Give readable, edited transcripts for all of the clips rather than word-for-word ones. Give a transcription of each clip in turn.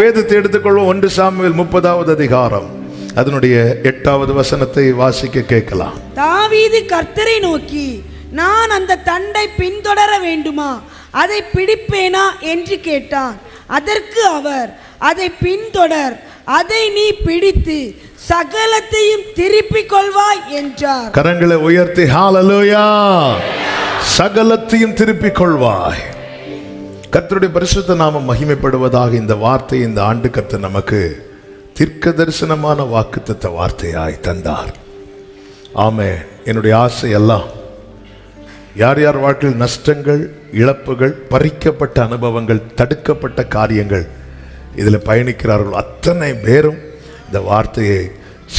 வேதத்தை எடுத்துக்கொள்வோம். 1 சாமுவேல் 30வது அதிகாரம் அதனுடைய 8வது வசனத்தை வாசிக்க கேட்கலாம். தாவீது கர்த்தரை நோக்கி, நான் அந்த தண்டை பின்தொடர வேண்டுமா, அதை பிடிப்பேனா என்று கேட்டான். அதற்கு அவர், அதை பின்தொடர், அதை நீ பிடித்து சகலத்தையும் திருப்பிக் கொள்வாய் என்றார். கரங்களை உயர்த்தி ஹல்லேலூயா. சகலத்தையும் திருப்பிக் கொள்வாய். கர்த்தருடைய பரிசுத்த நாமம் மகிமைப்படுவதாக. இந்த வார்த்தை இந்த ஆண்டு கர்த்தர் நமக்கு தீர்க்க தரிசனமான வாக்குத்தத்த வார்த்தையாய் தந்தார். ஆமே. என்னுடைய ஆசை எல்லாம் யார் யார் வாழ்க்கையில் நஷ்டங்கள், இழப்புகள், பறிக்கப்பட்ட அனுபவங்கள், தடுக்கப்பட்ட காரியங்கள் இதில் பயணிக்கிறார்கள் அத்தனை பேரும் இந்த வார்த்தையை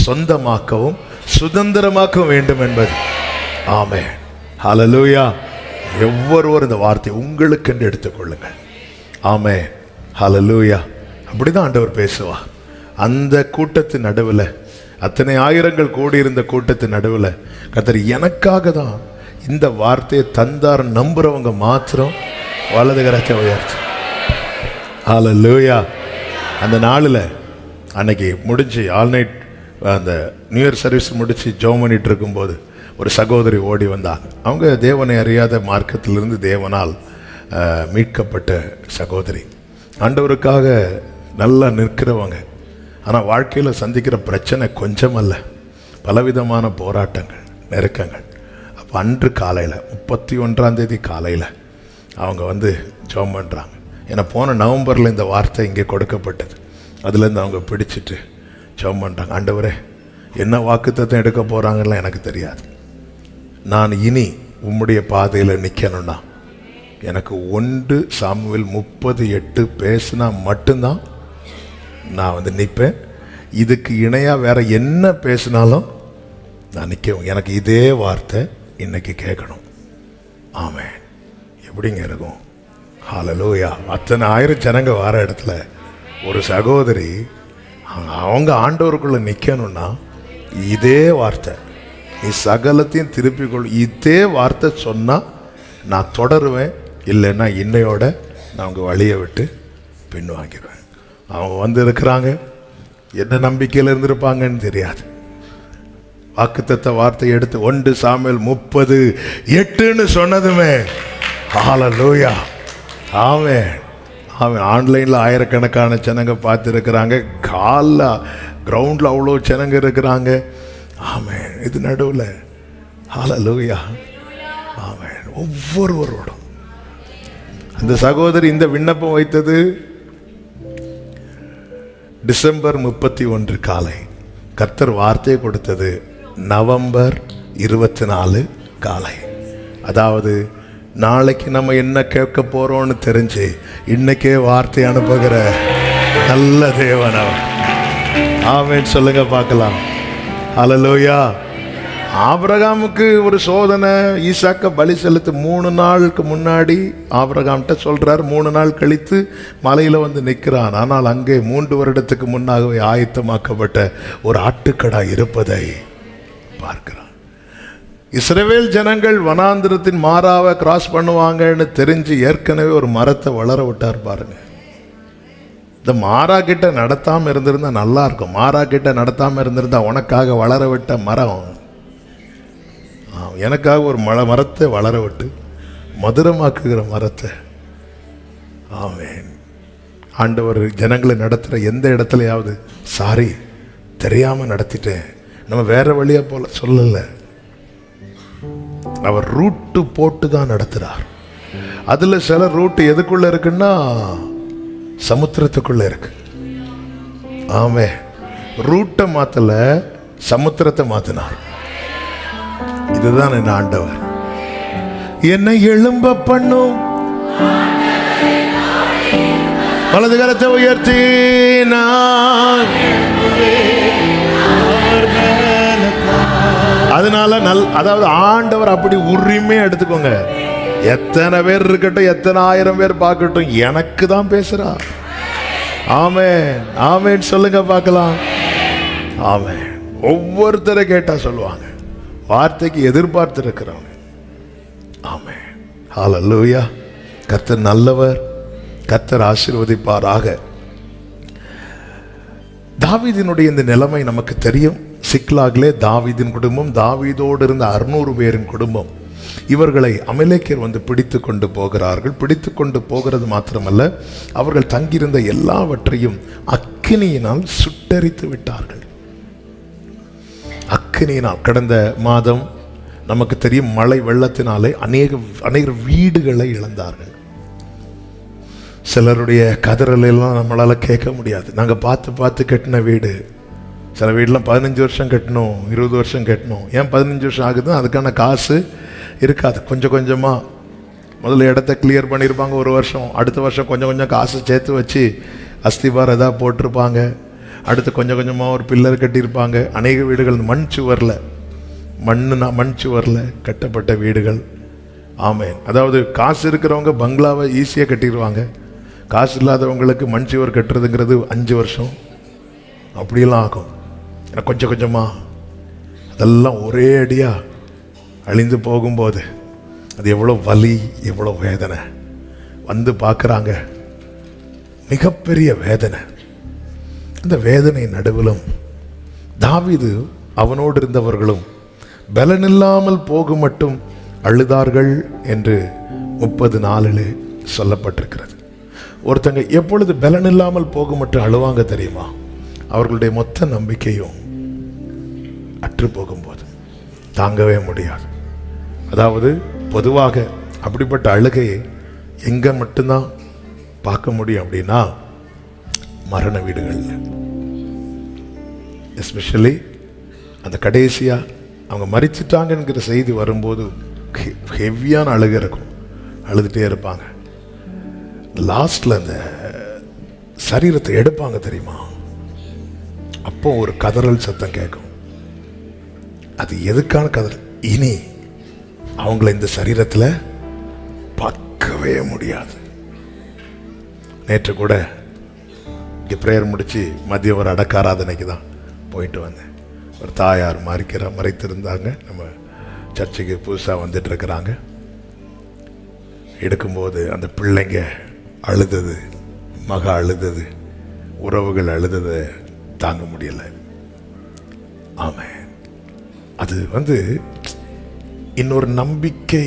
சொந்தமாக்கவும் சுதந்திரமாக்க வேண்டும் என்பது. ஆமே. ஹல்லேலூயா. ஒவ்வொருவரும் இந்த வார்த்தை உங்களுக்கென்று எடுத்துக்கொள்ளுங்கள். ஆமே. ஹல்லேலூயா. அப்படிதான் ஆண்டவர் பேசுவார். அந்த கூட்டத்தின் நடுவில், அத்தனை ஆயிரங்கள் கூடியிருந்த கூட்டத்தின் நடுவில் கர்த்தர் எனக்காக தான் இந்த வார்த்தையை தந்தார் நம்புறவங்க மாத்திரம் வலது கரத்தை உயர்த்து. ஹல்லேலூயா. அந்த நாளில் அன்னைக்கு முடிஞ்சு ஆல் நைட் அந்த நியூ இயர் சர்வீஸ் முடித்து ஜெபம் பண்ணிட்டு இருக்கும்போது ஒரு சகோதரி ஓடி வந்தாங்க. அவங்க தேவனை அறியாத மார்க்கத்திலிருந்து தேவனால் மீட்கப்பட்ட சகோதரி. ஆண்டவருக்காக நல்லா நிற்கிறவங்க. ஆனால் வாழ்க்கையில் சந்திக்கிற பிரச்சனை கொஞ்சம் அல்ல, பலவிதமான போராட்டங்கள், நெருக்கங்கள். அப்போ அன்று காலையில் 31ஆம் தேதி காலையில் அவங்க வந்து ஜெபம் பண்ணுறாங்க. ஏன்னா போன நவம்பரில் இந்த வார்த்தை இங்கே கொடுக்கப்பட்டது. அதுலேருந்து அவங்க பிடிச்சிட்டு ஜெபம் பண்ணுறாங்க. ஆண்டவரே, என்ன வாக்குத்தத்தம் எடுக்க போகிறாங்கலாம் எனக்கு தெரியாது. நான் இனி உம்முடைய பாதையில் நிற்கணும்னா எனக்கு 1 சாமுவேல் 30:8 பேசினா மட்டும்தான் நான் வந்து நிற்பேன். இதுக்கு இணையாக வேற என்ன பேசினாலும் நான் நிற்கவும். எனக்கு இதே வார்த்தை இன்னைக்கு கேட்கணும். ஆமென். எப்படிங்க இருக்கும்? ஹல்லேலூயா. அத்தனை ஆயிரம் ஜனங்க வர இடத்துல ஒரு சகோதரி அவங்க ஆண்டவருக்குள்ள நிற்கணும்னா இதே வார்த்தை, நீ சகலத்தையும் திருப்பிக் கொள், இதே வார்த்தை சொன்னால் நான் தொடருவேன், இல்லைன்னா இன்னையோட நான் அவங்க வழியை விட்டு பின்வாங்கிடுவேன். அவங்க வந்து இருக்கிறாங்க, என்ன நம்பிக்கையில் இருந்திருப்பாங்கன்னு தெரியாது. வாக்குத்தத்த வார்த்தை எடுத்து 1 சாமுவேல் 30:8 சொன்னதுமே ஹல்லேலூயா. ஆமென். அவன் ஆன்லைனில் ஆயிரக்கணக்கான ஜனங்க பார்த்துருக்குறாங்க. காலில் கிரவுண்டில் அவ்வளோ ஜனங்க இருக்கிறாங்க. ஆமென். இது நடுவில் ஹல்லேலூயா. ஆமென். ஒவ்வொருவரோடும் அந்த சகோதரி இந்த விண்ணப்பம் வைத்தது டிசம்பர் 31 காலை. கர்த்தர் வார்த்தையை கொடுத்தது நவம்பர் 24 காலை. அதாவது நாளைக்கு நம்ம என்ன கேட்க போறோம்னு தெரிஞ்சு இன்னைக்கே வார்த்தை அனுப்புகிற நல்ல தேவன் அவர். ஆமென். சொல்லுங்க பார்க்கலாம். ஹல்லேலூயா. ஆபிரகாமுக்கு ஒரு சோதனை. ஈசாக்க பலி செலுத்து 3 நாளுக்கு முன்னாடி ஆபிரகாம்கிட்ட சொல்றார். 3 நாள் கழித்து மலையில வந்து நிற்கிறான். ஆனால் அங்கே 3 வருடத்துக்கு முன்னாகவே ஆயத்தமாக்கப்பட்ட ஒரு ஆட்டுக்கடா இருப்பதை பார்க்கிறான். இஸ்ரவேல் ஜனங்கள் வனாந்திரத்தின் மாறாவை கிராஸ் பண்ணுவாங்கன்னு தெரிஞ்சு ஏற்கனவே ஒரு மரத்தை வளர விட்டார் பாருங்க. இந்த மாறா கிட்ட நடத்தாம இருந்திருந்தா நல்லா இருக்கும். மாறா கிட்ட நடத்தாம இருந்திருந்தா உனக்காக வளர விட்ட மரம் எனக்காக ஒரு மரத்தை வளர விட்டு மதுரமாக்குகிற மரத்தை. ஆமென். ஆண்டவர் ஜனங்களை நடத்துகிற எந்த இடத்துலையாவது சாரி தெரியாம நடத்திட்டேன், நம்ம வேற வழியா போல சொல்லலை. அவர் ரூட்டு போட்டு தான் நடத்துறார். அதுல சில ரூட் எதுக்குள்ள இருக்குன்னா சமுத்திரத்துக்குள்ள இருக்கு. ஆமே. ரூட்டை மாத்தல, சமுத்திரத்தை மாத்தினார். இதுதான் என்ன ஆண்டவர். என்னை எழும்ப பண்ணும் வலது கரத்தை உயர்த்தி நான் அதனால அதாவது ஆண்டவர் அப்படி உரிமையா எடுத்துக்கோங்க. எத்தனை பேர் இருக்கட்டும், எத்தனை ஆயிரம் பேர் பார்க்கட்டும், எனக்கு தான் பேசுறா. ஆமென். ஆமென். சொல்லுங்க பார்க்கலாம். ஆமென். ஒவ்வொருத்தரை கேட்டா சொல்லுவாங்க, வார்த்தைக்கு எதிர்பார்த்து இருக்கிறவங்க. ஆமென். ஹல்லேலூயா. கர்த்தர் நல்லவர். கர்த்தர் ஆசீர்வதிப்பாராக. தாவீதினுடைய இந்த நிலைமை நமக்கு தெரியும். சிக்லாகிலே தாவீதின் குடும்பம், தாவீதோடு இருந்த 600 பேரின் குடும்பம், இவர்களை அமலேக்கியர் வந்து பிடித்து கொண்டு போகிறார்கள். பிடித்து கொண்டு போகிறது மாத்திரமல்ல, அவர்கள் தங்கியிருந்த எல்லாவற்றையும் அக்கினியினால் சுட்டெரித்து விட்டார்கள். அக்கினியினால். கடந்த மாதம் நமக்கு தெரியும், மழை வெள்ளத்தினாலே அநேக வீடுகளை இழந்தார்கள். சிலருடைய கதறலெல்லாம் நம்மளால் கேட்க முடியாது. நாங்கள் பார்த்து கட்டின வீடு, சில வீடெலாம் 15 வருஷம் கட்டணும், 20 வருஷம் கட்டணும். ஏன் 15 வருஷம் ஆகுது? அதுக்கான காசு இருக்காது. கொஞ்சம் கொஞ்சமாக முதல்ல இடத்த கிளியர் பண்ணியிருப்பாங்க ஒரு வருஷம், அடுத்த வருஷம் கொஞ்சம் கொஞ்சம் காசு சேர்த்து வச்சு அஸ்திபார் எதாவது போட்டிருப்பாங்க, அடுத்து கொஞ்சம் கொஞ்சமாக ஒரு பில்லர் கட்டியிருப்பாங்க. அநேக வீடுகள் மண் சுவரில் கட்டப்பட்ட வீடுகள். ஆமேன். அதாவது காசு இருக்கிறவங்க பங்களாவை ஈஸியாக கட்டிடுவாங்க, காசு இல்லாதவங்களுக்கு மண் சுவர் கட்டுறதுங்கிறது 5 வருஷம் அப்படியெல்லாம் ஆகும். ஏன்னா கொஞ்சம் கொஞ்சமாக அதெல்லாம் ஒரே அடியாக அழிந்து போகும்போது அது எவ்வளோ வலி, எவ்வளோ வேதனை. வந்து பார்க்குறாங்க, மிகப்பெரிய வேதனை. அந்த வேதனை நடுவிலும் தாவீது அவனோடு இருந்தவர்களும் பலனில்லாமல் போகும் மட்டும் அழுதார்கள் என்று 30:4 சொல்லப்பட்டிருக்கிறது. ஒருத்தங்க எப்பொழுது பலனில்லாமல் போகும் மட்டும் அழுவாங்க தெரியுமா? அவர்களுடைய மொத்த நம்பிக்கையும் அற்று போகும்போது. தாங்கவே முடியாது. அதாவது பொதுவாக அப்படிப்பட்ட அழுகையை எங்கே மட்டும்தான் பார்க்க முடியும் அப்படின்னா, மரண வீடுகளில். எஸ்பெஷலி அந்த கடைசியாக அவங்க மரிச்சிட்டாங்கங்கிற செய்தி வரும்போது ஹெவியான அழுகை இருக்கும், அழுதுகிட்டே இருப்பாங்க. லாஸ்ட்ல அந்த சரீரத்தை எடுப்பாங்க தெரியுமா, அப்போ ஒரு கதறல் சத்தம் கேட்கும். அது எதுக்கான கதறல்? இனி அவங்கள இந்த சரீரத்தில் பார்க்கவே முடியாது. நேற்று கூட இங்கே ப்ரேயர் முடித்து மதியம் ஒரு அடக்க ஆராதனைக்கு தான் போயிட்டு வந்தேன். ஒரு தாயார் மறைத்திருந்தாங்க, நம்ம சர்ச்சுக்கு புதுசாக வந்துட்டு இருக்கிறாங்க. எடுக்கும்போது அந்த பிள்ளைங்க அழுதது, மக அழுதது, உறவுகள் அழுததை தாங்க முடியலை. ஆமாம், அது இன்னொரு நம்பிக்கை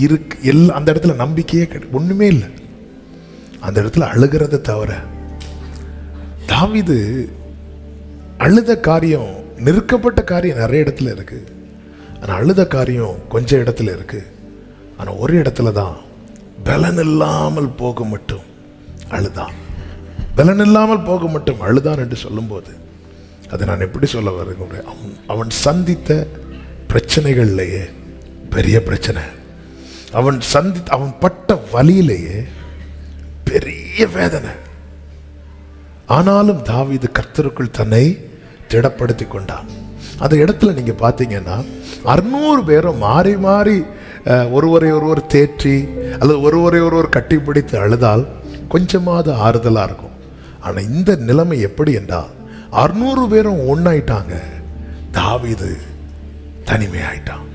இருக்கு. அந்த இடத்துல நம்பிக்கையே ஒண்ணுமே இல்லை, அந்த இடத்துல அழுகிறத தவிர. தாவீது அழுத காரியம், நெருக்கப்பட்ட காரியம் நிறைய இடத்துல இருக்கு, ஆனால் அழுத காரியம் கொஞ்சம் இடத்துல இருக்கு. ஆனால் ஒரு இடத்துல தான் பலன் இல்லாமல் போக மட்டும் அழுதான். பலன் இல்லாமல் போக மட்டும் அழுதான் என்று சொல்லும்போது அதை நான் எப்படி சொல்ல வருகிறேன்? அவன் சந்தித்த பிரச்சனைகள்லேயே பெரிய பிரச்சனை, அவன் பட்ட வலியிலேயே பெரிய வேதனை. ஆனாலும் தாவீது கர்த்தருக்குள் தன்னை திடப்படுத்தி கொண்டான். அந்த இடத்துல நீங்க பார்த்தீங்கன்னா 600 பேரும் மாறி மாறி ஒருவரை ஒருவர் தேற்றி அல்லது ஒருவரை ஒருவர் கட்டிப்பிடித்து அழுதால் கொஞ்சமாவது ஆறுதலா இருக்கும். ஆனா இந்த நிலைமை எப்படி என்றால் 600 பேரும் ஒன்னாயிட்டாங்க, தாவீது தனிமையாயிட்டான்.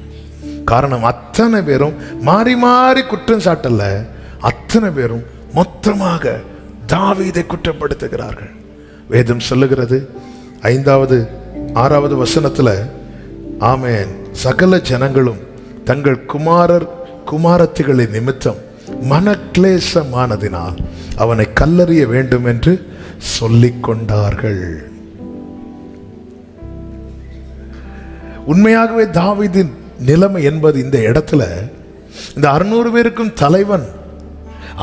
காரணம், அத்தனை பேரும் மாறி மாறி குற்றம் சாட்டல, அத்தனை பேரும் மொத்தமாக தாவீதை குற்றப்படுத்துகிறார்கள். வேதம் சொல்லுகிறது 5வது 6வது வசனத்துல, ஆமென், சகல ஜனங்களும் தங்கள் குமாரத்திகளின் நிமித்தம் மனக்லேசமானதினால் அவனை கல்லறிய வேண்டும் என்று சொல்லிக் கொண்டார்கள். உண்மையாகவே தாவீதின் நிலைமை என்பது இந்த இடத்துல இந்த 600 பேருக்கும் தலைவன்.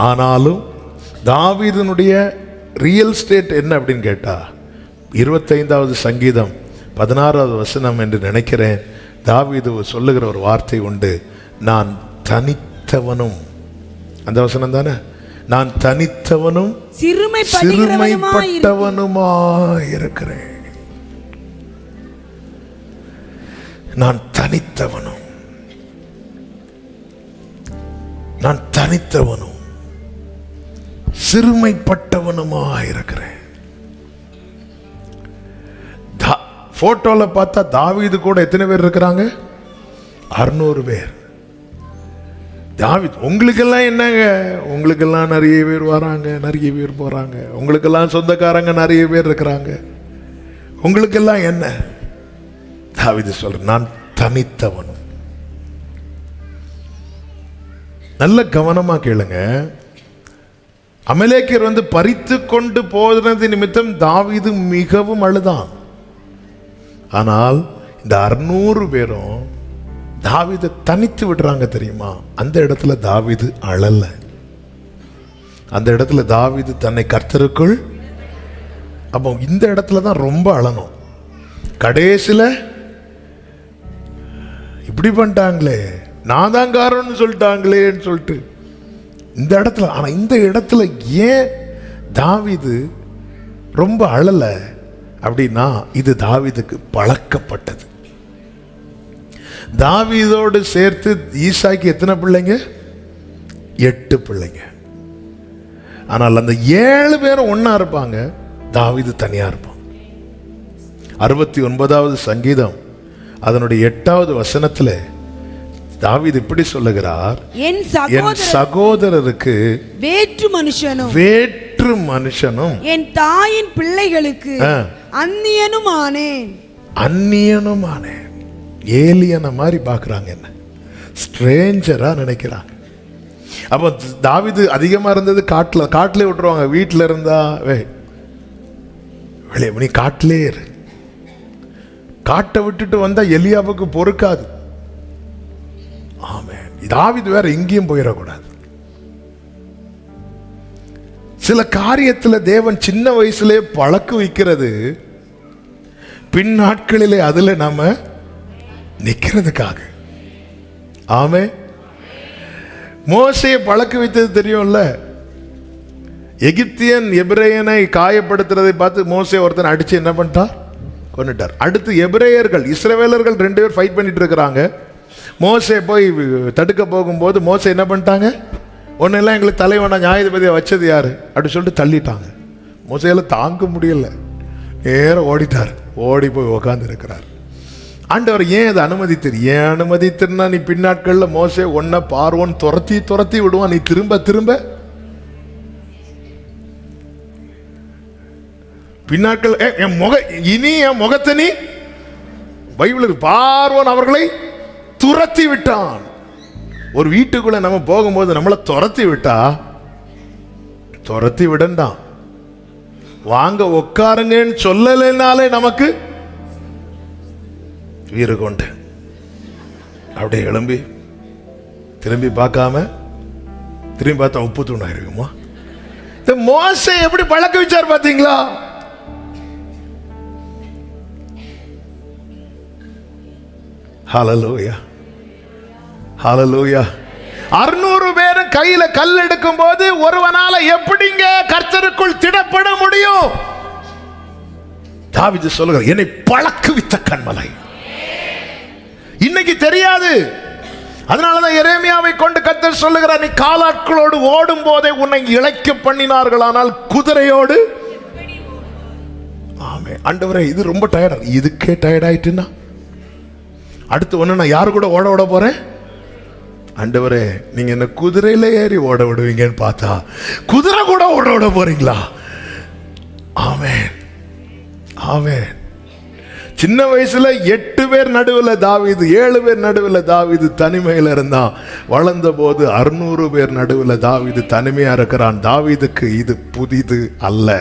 ஆனாலும் தாவீதினுடைய ரியல் ஸ்டேட் என்ன அப்படின்னு கேட்டா 25வது சங்கீதம் 16வது வசனம் என்று நினைக்கிறேன். தாவீது சொல்லுகிற ஒரு வார்த்தை உண்டு, நான் தனித்தவனும். அந்த வசனம் தானே, நான் தனித்தவனும் சிறுமைப்பட்டவனுமாயிருக்கிறேன். நான் தனித்தவனும், நான் தனித்தவனும் சிறுமைப்பட்டவனுமாயிருக்கிறேன். போட்டோல பார்த்தா தாவீது கூட எத்தனை பேர் இருக்கிறாங்க? 600 பேர். தாவீது, உங்களுக்கெல்லாம் என்னங்க, உங்களுக்கெல்லாம் நிறைய பேர் வராங்க, நிறைய பேர் போறாங்க, உங்களுக்கெல்லாம் சொந்தக்காரங்க நிறைய பேர் இருக்கிறாங்க. உங்களுக்கெல்லாம் என்ன? தாவீது சொல்ற, நான் தனித்தவனும். நல்ல கவனமா கேளுங்க. அமலேக்கியர் வந்து பறித்து கொண்டு போனது நிமித்தம் தாவீது மிகவும் அழுதான். ஆனால் இந்த 600 பேரும் தாவீதை தனித்து விடுறாங்க தெரியுமா? அந்த இடத்துல தாவீது அழல. அந்த இடத்துல தாவீது தன்னை கர்த்தருக்குள். அப்போ இந்த இடத்துல தான் ரொம்ப அழணும். கடைசியில் இப்படி பண்ணிட்டாங்களே, நான் தான் காரணம்னு சொல்லிட்டாங்களேன்னு சொல்லிட்டு இந்த இடத்துல. ஆனால் இந்த இடத்துல ஏன் தாவீது ரொம்ப அழல அப்படின்னா, இது தாவீதுக்கு பழக்கப்பட்டது. தாவீதோடு சேர்த்து ஈசாய்க்கு எத்தனை பிள்ளைங்க? 8 பிள்ளைங்க. ஆனால் அந்த 7 பேரும் ஒன்னா இருப்பாங்க, தாவீது தனியா இருப்பான். 69வது சங்கீதம் அதனுடைய 8வது வசனத்தில் தாவீது இப்படி சொல்லுகிறார், என் சகோதரருக்கு வேற்று மனுஷனும் என் தாயின் பிள்ளைகளுக்கு அந்நியனும் ஆனேன். ஏலியன மாதிரி பார்க்குறாங்க, என்ன ஸ்ட்ரேஞ்சரா நினைக்கிறாங்க. அப்போ தாவீது அதிகமா இருந்தது காட்டிலே விட்டுருவாங்க. வீட்டில் இருந்தா வெளியே நீ காட்டிலே இரு. காட்டை விட்டுட்டு வந்தா எலியாவுக்கு பொறுக்காது. ஆமென். தாவீது வேற எங்கேயும் போயிடக்கூடாது. சில காரியத்தில் தேவன் சின்ன வயசுலே பழக்க வைக்கிறது, பின் நாட்களிலே அதுல நாம நிக்கிறதுக்காக. ஆமே. மோசையை பழக்க வைத்தது தெரியும்ல. எகிப்தியன் எபிரேயனை காயப்படுத்துறதை பார்த்து மோசே ஒருத்தன் அடிச்சு என்ன பண்ணிட்டார்? கொன்னுட்டார். அடுத்து எபிரேயர்கள் இஸ்ரவேலர்கள் 2 பேர் ஃபைட் பண்ணிட்டு இருக்கிறாங்க. மோசே போய் தடுக்க போகும்போது மோசே என்ன பண்ணிட்டாங்க? ஒன்னெல்லாம் எங்களுக்கு தலைவனா நியாயாதிபதியை வச்சது யாரு அப்படி சொல்லிட்டு தள்ளிட்டாங்க. மோசையால தாங்க முடியல, நேரம் ஓடிட்டார். ஓடி போய் உக்காந்து இருக்கிறார். ஆண்டவர் ஏன் அதை அனுமதித்தார்? ஏன் அனுமதித்தா, நீ பின்னாட்கள்ல மோசே ஒன்ன பார்வோன் துரத்தி விடுவான், நீ திரும்ப பின்னாட்கள் என் முகத்தை நீ பைபிளுக்கு பார்வோன் அவர்களை துரத்தி விட்டான். ஒரு வீட்டுக்குள்ள நம்ம போகும்போது நம்மளை துரத்தி விடண்டாம். வாங்க உட்காருங்கன்னு சொல்லலைனாலே நமக்கு வீறு கொண்டு அப்படியே எழும்பி திரும்பி பார்க்காம திரும்பி பார்த்தா உப்பு தூணாயிருக்குமா? இந்த மோசே எப்படி பழக்க வச்சார் பாத்தீங்களா? ஹல்லேலூயா, ஹல்லேலூயா. 600 பேரும் கையில கல் எடுக்கும் போது ஒருவனால எப்படிங்க கர்த்தருக்குள் திடப்பட முடியும்? தாவீது சொல்லுகிறார், என்னை பழக்குவித்த கண்மலை. இன்னைக்கு தெரியாது. அதனாலதான் எரேமியாவை கொண்டு கர்த்தர் சொல்லுகிறார், நீ காலாட்களோடு ஓடும் போதே உன்னை இளைக்க பண்ணினார்கள், ஆனால் குதிரையோடு. ஆமே. ஆண்டவரே, இது ரொம்ப டயர்டா, இதுக்கே டயர்ட் ஆயிட்டுன்னா அடுத்து ஒண்ணு நான் யாரு கூட ஓட போறேன்? ஆண்டவரே, நீங்க என்ன குதிரையில ஏறி ஓட விடுவீங்கன்னு பார்த்தா குதிரை கூட ஓட போறீங்களா? ஆமென், ஆமென். சின்ன வயசுல 8 பேர் நடுவில் தாவீது, 7 பேர் நடுவில் தாவீது தனிமையில இருந்தான். வளர்ந்த போது 600 பேர் நடுவில் தாவீது தனிமையா இருக்கிறான். தாவீதுக்கு இது புதிது அல்ல.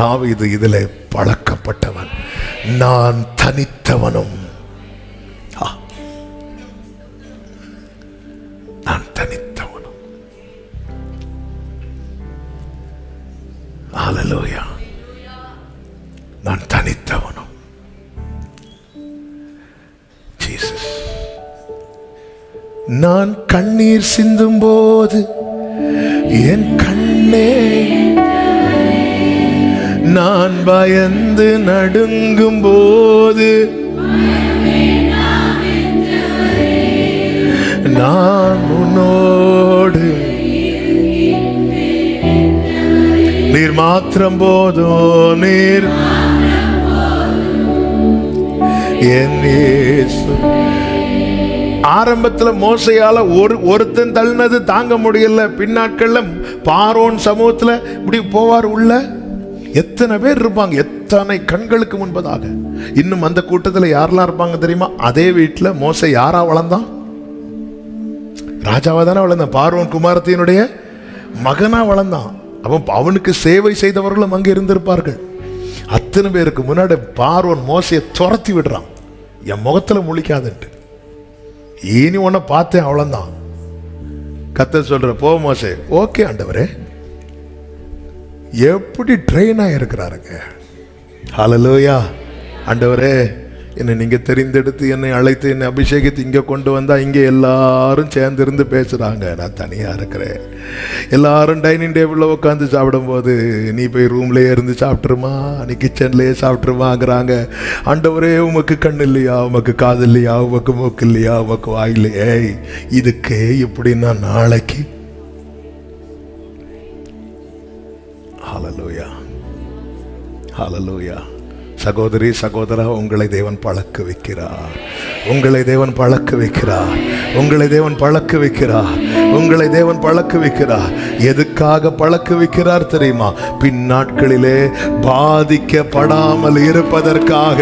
தாவீது இதுல பழக்கப்பட்டவன். நான் தனித்தவனும், நான் தனித்தவனும். ஹல்லேலூயா. நான் தனித்தவனும். ஜீசஸ். நான் கண்ணீர் சிந்தும் போது என் கண்ணே, நான் பயந்து நடுங்கும் போது நான் உன்னோடு, நீர் மாத்திரம் போதோ, நீர் என் இயேசு. ஆரம்பத்துல மோசையால ஒருத்தன் தள்ளினது தாங்க முடியல. பின்னாட்கள்ல பார்வோன் சமூகத்துல இப்படி போவார் உள்ள. எத்தனை பேர் இருப்பாங்க, எத்தனை கண்களுக்கு முன்பதாக. இன்னும் அந்த கூட்டத்தில் யாரெல்லாம் இருப்பாங்க தெரியுமா? அதே வீட்டில் மோசே யாரா வளர்ந்தான்? ராஜாவா தானே வளர்ந்தான். பார்வோன் குமாரத்தினுடைய மகனா வளர்ந்தான். அவனுக்கு சேவை செய்தவர்களும் அங்கே இருந்திருப்பார்கள். அத்தனை பேருக்கு முன்னாடி பார்வோன் மோசையை துரத்தி விடுறான், என் முகத்துல முழிக்காதுன்ட்டு. இனி உன்னை பார்த்தேன் அவ்வளவுதான். கர்த்தர் சொல்ற, போ மோசே. ஓகே ஆண்டவரே. எப்படி ட்ரெயின் ஆயிருக்கிறாருங்க. ஹல்லேலூயா. ஆண்டவரே, என்னை நீங்க தெரிந்தெடுத்து என்னை அழைத்து என்னை அபிஷேகித்து இங்க கொண்டு வந்தா இங்க எல்லாரும் சேர்ந்து இருந்து பேசுறாங்க, நான் தனியா இருக்கிறேன். எல்லாரும் டைனிங் டேபிள்ல உட்காந்து சாப்பிடும் போது நீ போய் ரூம்லயே இருந்து சாப்பிட்டுருமா, நீ கிச்சன்லயே சாப்பிட்டுருமாங்கிறாங்க. ஆண்டவரே, உமக்கு கண் இல்லையா, உமக்கு காது இல்லையா, உமக்கு மூக்கு இல்லையா, உமக்கு வாயில்லையே? இதுக்கு இப்படின்னா நாளைக்கு. ஹல்லேலூயா, ஹல்லேலூயா. சகோதரி, சகோதரா, உங்களை தேவன் பழக்க வைக்கிறார். உங்களை தேவன் பழக்க வைக்கிறார். உங்களை தேவன் பழக்க வைக்கிறார். உங்களை தேவன் பழக்க வைக்கிறார். எதுக்காக பழக்க வைக்கிறார் தெரியுமா? பின் நாட்களிலே பாதிக்கப்படாமல் இருப்பதற்காக.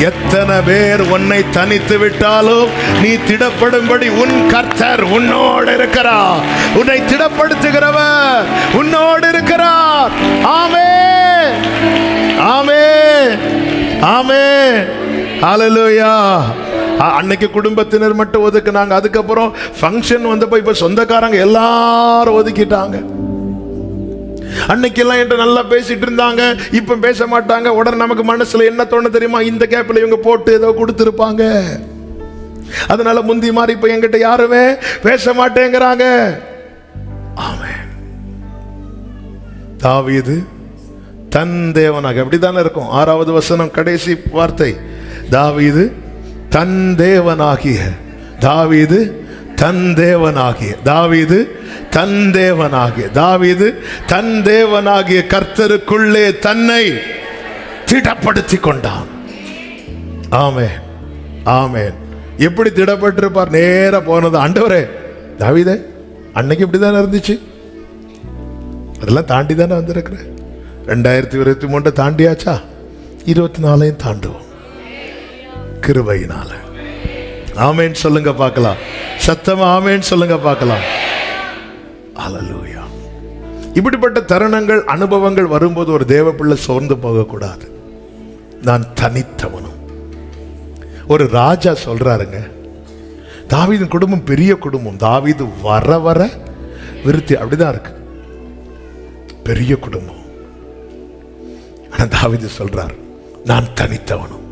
எத்தனை பேர் உன்னை தனித்து விட்டாலும் நீ திடப்படும்படி உன் கர்த்தர் உன்னோடு இருக்கிறார். உன்னை திடப்படுத்துகிறவர் உன்னோடு இருக்கிறார். ஆமென், ஆமென், ஆமென். ஹல்லேலூயா. அன்னைக்கு குடும்பத்தினர் மட்டும் ஒதுக்குனாங்க. அதுக்கப்புறம் ஃபங்க்ஷன் வந்தப்போ இப்ப சொந்தக்காரங்க எல்லாரும் ஒதுக்கிட்டாங்க. அன்னைக்கெல்லாம் என்கிட்ட நல்லா பேசிட்டு இருந்தாங்க, இப்ப பேச மாட்டாங்க. உடனே நமக்கு மனசுல என்ன தோணு தெரியுமா? இந்த கேப்ல இவங்க போட்டு ஏதோ கொடுத்துருப்பாங்க, அதனால முந்தி மாதிரி இப்ப என்கிட்ட யாருமே பேச மாட்டேங்கிறாங்க. ஆமென். தாவீது தன் தேவனாக, அப்படித்தானே இருக்கும். 6வது வசனம் கடைசி வார்த்தை. தாவீது தன் தேவனாகிய, தாவீது தன் தேவனாகிய, தாவீது தன் தேவனாகிய, தாவீது தன் தேவனாகிய கர்த்தருக்குள்ளே தன்னை திடப்படுத்தி கொண்டான். ஆமென், ஆமென். எப்படி திடப்பட்டிருப்பார்? நேர போனது, ஆண்டவரே தாவீதே அன்னைக்கு இப்படிதானே இருந்துச்சு, அதெல்லாம் தாண்டி தானே வந்திருக்கிற. 2023 தாண்டியாச்சா? 24 தாண்டுவோம் கிருபையினால. ஆமென் சொல்லுங்க பார்க்கலாம். சத்தமா ஆமென் சொல்லுங்க பார்க்கலாம். ஹல்லேலூயா. இப்படிப்பட்ட தருணங்கள், அனுபவங்கள் வரும்போது ஒரு தேவ பிள்ளை சோர்ந்து போகக்கூடாது. நான் தனித்தவனும். ஒரு ராஜா சொல்றாருங்க, தாவீதின் குடும்பம் பெரிய குடும்பம். தாவீது வர வர விருத்தி, அப்படிதான் இருக்கு, பெரிய குடும்பம். ஆனா தாவீது சொல்றார், நான் தனித்தவனும்.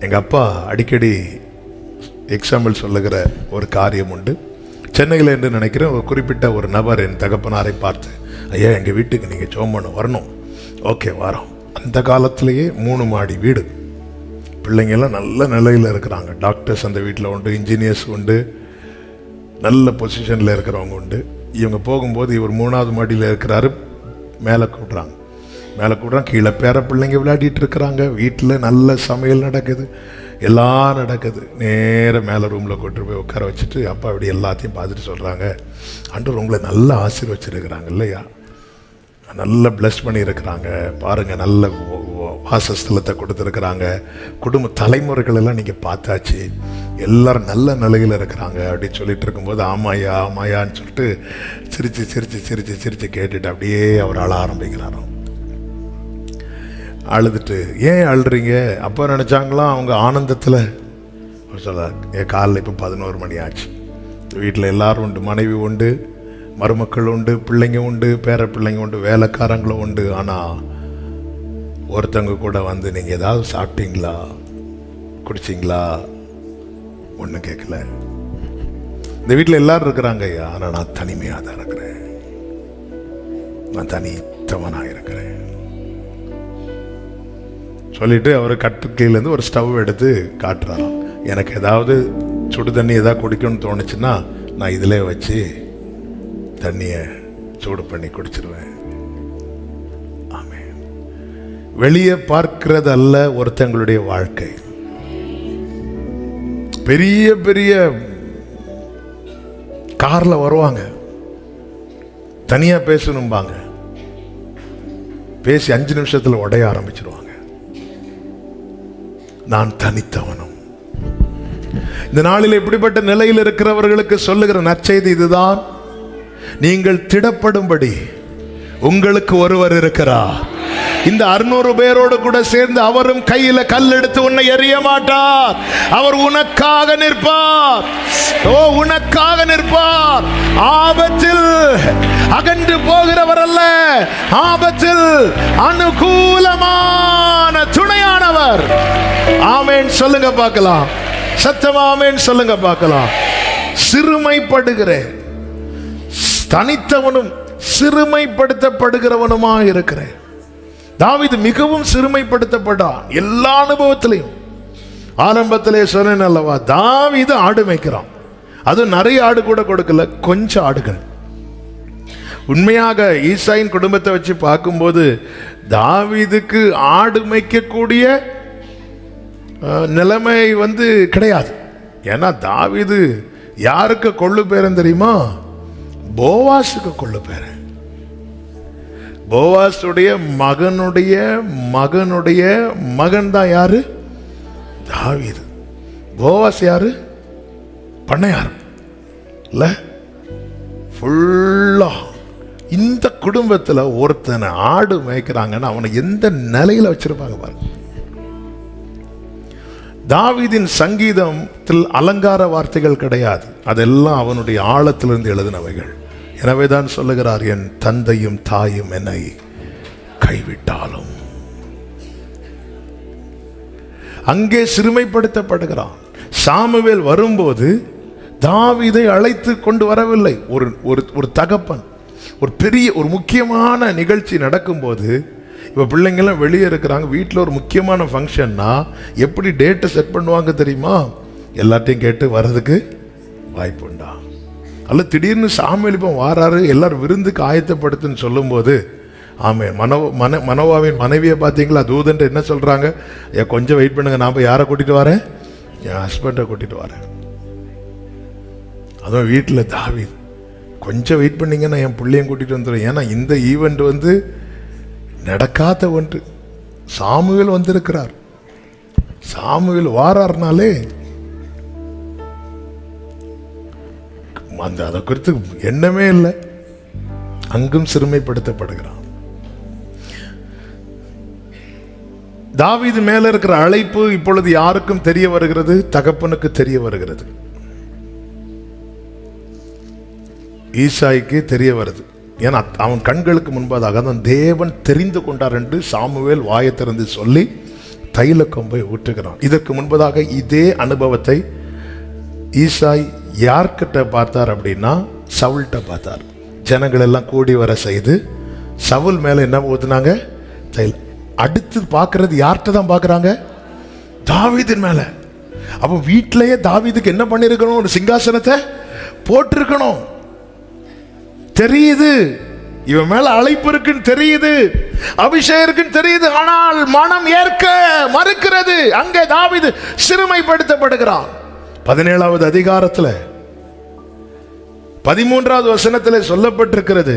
எங்க அப்பா அடிக்கடி எக்ஸாம்பிள் சொல்லுகிற ஒரு காரியம் உண்டு. சென்னையில் என்று நினைக்கிறேன், ஒரு குறிப்பிட்ட ஒரு நபர் என் தகப்பனாரை பார்த்து, ஐயா எங்கள் வீட்டுக்கு நீங்கள் சோமனும் வரணும். ஓகே வரோம். அந்த காலத்திலேயே 3 மாடி வீடு, பிள்ளைங்கெல்லாம் நல்ல நிலையில் இருக்கிறாங்க. டாக்டர்ஸ் அந்த வீட்டில் உண்டு, இன்ஜினியர்ஸ் உண்டு, நல்ல பொசிஷனில் இருக்கிறவங்க உண்டு. இவங்க போகும்போது இவர் 3வது மாடியில் இருக்கிறாரு. மேலே கூட்டுறாங்க, மேலே கூட்டுறாங்க. கீழே பேர பிள்ளைங்க விளையாடிட்டு இருக்கிறாங்க. வீட்டில் நல்ல சமையல் நடக்குது, எல்லாம் நடக்குது. நேராக மேலே ரூமில் கூட்டு போய் உட்கார வச்சுட்டு அப்பா அப்படி எல்லாத்தையும் பார்த்துட்டு சொல்கிறாங்க, ஆண்டவர் உங்களை நல்லா ஆசீர்வச்சிருக்கிறாங்க இல்லையா, நல்ல பிளஸ் பண்ணியிருக்கிறாங்க பாருங்கள், நல்ல வாசஸ்தலத்தை கொடுத்துருக்குறாங்க, குடும்ப தலைமுறைகள் எல்லாம் நீங்கள் பார்த்தாச்சு, எல்லாரும் நல்ல நிலையில் இருக்கிறாங்க அப்படின்னு சொல்லிட்டு இருக்கும்போது, ஆமாயா ஆமாயான்னு சொல்லிட்டு சிரித்து சிரித்து சிரித்து சிரித்து கேட்டுட்டு அப்படியே அவர் அழ ஆரம்பிக்கிறாரோ. அழுதுட்டு, ஏன் அழுறீங்க? அப்போ நினச்சாங்களாம் அவங்க ஆனந்தத்தில். சொல்கிறார், என் காலையில் இப்போ 11 மணி ஆச்சு, வீட்டில் எல்லாரும் உண்டு, மனைவி உண்டு, மருமக்கள் உண்டு, பிள்ளைங்க உண்டு, பேர பிள்ளைங்க உண்டு, வேலைக்காரங்களும் உண்டு. ஆனால் ஒருத்தவங்க கூட வந்து நீங்கள் ஏதாவது சாப்பிட்டீங்களா, குடிச்சிங்களா, ஒன்றும் கேட்கல. இந்த வீட்டில் எல்லாரும் இருக்கிறாங்க ஐயா, ஆனால் நான் தனிமையாக தான் இருக்கிறேன், நான் தனித்தவனாக இருக்கிறேன் சொல்லிட்டு அவர் கட்டுக்கையிலேருந்து ஒரு ஸ்டவ் எடுத்து காட்டுறாராம். எனக்கு ஏதாவது சுடு தண்ணி ஏதாவது குடிக்கணும்னு தோணுச்சுன்னா நான் இதிலே வச்சு தண்ணியை சூடு பண்ணி குடிச்சிருவேன். ஆமென். வெளியே பார்க்கிறது அல்ல ஒருத்தங்களுடைய வாழ்க்கை. பெரிய பெரிய கார்ல வருவாங்க, தனியா பேசணும்பாங்க, பேசி 5 நிமிஷத்துல உடைய ஆரம்பிச்சிருவாங்க. நான் தனித்தவனும். இந்த நாளில் இப்படிப்பட்ட நிலையில் இருக்கிறவர்களுக்கு சொல்லுகிற நற்செய்தி இதுதான். நீங்கள் திடப்படும்படி உங்களுக்கு ஒருவர் இருக்கிறார். இந்த 600 பேரோடு கூட சேர்ந்து அவரும் கையில கல் எடுத்து உன்னை எறிய மாட்டார். அவர் உனக்காக நிற்பார். ஓ, உனக்காக நிற்பார். ஆபத்தில் அகன்று போகிறவர் அல்ல, ஆபத்தில் அனுகூலமான துணையானவர். ஆமென் சொல்லுங்க பார்க்கலாம். சத்தமா ஆமென் சொல்லுங்க பார்க்கலாம். சிறுமைப்படுகிறேன், தனித்தவனும் சிறுமைப்படுத்தப்படுகிறவனுமா இருக்கிறேன். தாவீது மிகவும் சிறுமைப்படுத்தப்பட்டான் எல்லா அனுபவத்திலையும். ஆரம்பத்திலே சொன்னேன் அல்லவா, தாவீது ஆடு மேய்க்கிறான். அது நிறைய ஆடு கூட கொடுக்கல, கொஞ்சம் ஆடுகள். உண்மையாக ஈசாயின் குடும்பத்தை வச்சு பார்க்கும்போது தாவீதுக்கு ஆடு மேய்க்கக்கூடிய நிலைமை கிடையாது. ஏன்னா தாவீது யாருக்கு கொள்ளு பேரன் தெரியுமா? போவாசுக்கு கொள்ளு பேரன். போவாசுடைய மகனுடைய மகனுடைய மகன் தான் யாரு? தாவீது. போவாஸ் யாரு? பண்ணையார் இல்ல. ஃபுல்லா இந்த குடும்பத்தில் ஒருத்தனை ஆடு மேய்க்கிறாங்கன்னா அவனை எந்த நிலையில வச்சிருப்பாங்க பாருங்க. தாவீதின் சங்கீதத்தில் அலங்கார வார்த்தைகள் கிடையாது, அதெல்லாம் அவனுடைய ஆழத்திலிருந்து எழுதினவைகள். எனவேதான் சொல்லுகிறார், என் தந்தையும் தாயும் என்னை கைவிட்டாலும். அங்கே சிறுமைப்படுத்தப்படுகிறான். சாமுவேல் வரும்போது தாவீதை அழைத்து கொண்டு வரவில்லை. ஒரு தகப்பன் ஒரு பெரிய ஒரு முக்கியமான நிகழ்ச்சி நடக்கும்போது, இப்போ பிள்ளைங்கள்லாம் வெளியே இருக்கிறாங்க, வீட்டில் ஒரு முக்கியமான ஃபங்க்ஷன்னா எப்படி டேட்டை செட் பண்ணுவாங்க தெரியுமா? எல்லாத்தையும் கேட்டு வர்றதுக்கு வாய்ப்பு உண்டா? அல்ல திடீர்னு சாமுவேல் இப்போ வாராரு, எல்லாரும் விருந்துக்கு ஆயத்தப்படுத்துன்னு சொல்லும்போது, ஆமே மனோவாவின் மனைவியை பார்த்தீங்களா? தூதன் என்ன சொல்கிறாங்க? கொஞ்சம் வெயிட் பண்ணுங்க, நான் போய் யாரை கூட்டிகிட்டு வரேன்? என் ஹஸ்பண்டை கூட்டிகிட்டு வரேன். அதுவும் வீட்டில் தாவீது, கொஞ்சம் வெயிட் பண்ணிங்கன்னா என் பிள்ளையும் கூட்டிகிட்டு வந்துடுவேன். ஏன்னா இந்த ஈவெண்ட் நடக்காத ஒன்று. சாமுவேல் வந்திருக்கிறார். சாமுவேல் வாரார்னாலே அதை குறித்து எண்ணமே இல்லை. அங்கும் சிறுமைப்படுத்தப்படுகிறான். தாவீது மேல இருக்கிற அழைப்பு இப்பொழுது யாருக்கும் தெரிய வருகிறது? தகப்பனுக்கு தெரிய வருகிறது. ஈசாய்க்கு தெரிய வருது. ஏன்னா அவன் கண்களுக்கு முன்பதாக தான் தேவன் தெரிந்து கொண்டார் என்று சாமுவேல் வாயை திறந்து சொல்லி தைல கொம்பை ஊற்றுகிறான். இதற்கு முன்பதாக இதே அனுபவத்தை ஈசாய் யார்கிட்ட பார்த்தார் அப்படின்னா சவுல்கிட்ட பார்த்தார். ஜனங்கள் எல்லாம் கூடி வர செய்து சவுல் மேல என்ன ஊத்துனாங்க? தைல. அடுத்து பார்க்கறது யார்கிட்ட தான் பார்க்கறாங்க? தாவீதின் மேல. அப்போ வீட்டிலேயே தாவீதுக்கு என்ன பண்ணிருக்கணும்? ஒரு சிங்காசனத்தை போட்டிருக்கணும். தெரியுது, இவன் மேல அழைப்பு இருக்குன்னு தெரியுது, அபிஷேகம் இருக்குன்னு தெரியுது. ஆனால் மனம் ஏற்க மறுக்கிறது. அங்கே தாவீது சிறுமைப்படுத்தப்படுகிறான். 17வது அதிகாரத்துல 13வது வசனத்துல சொல்லப்பட்டிருக்கிறது,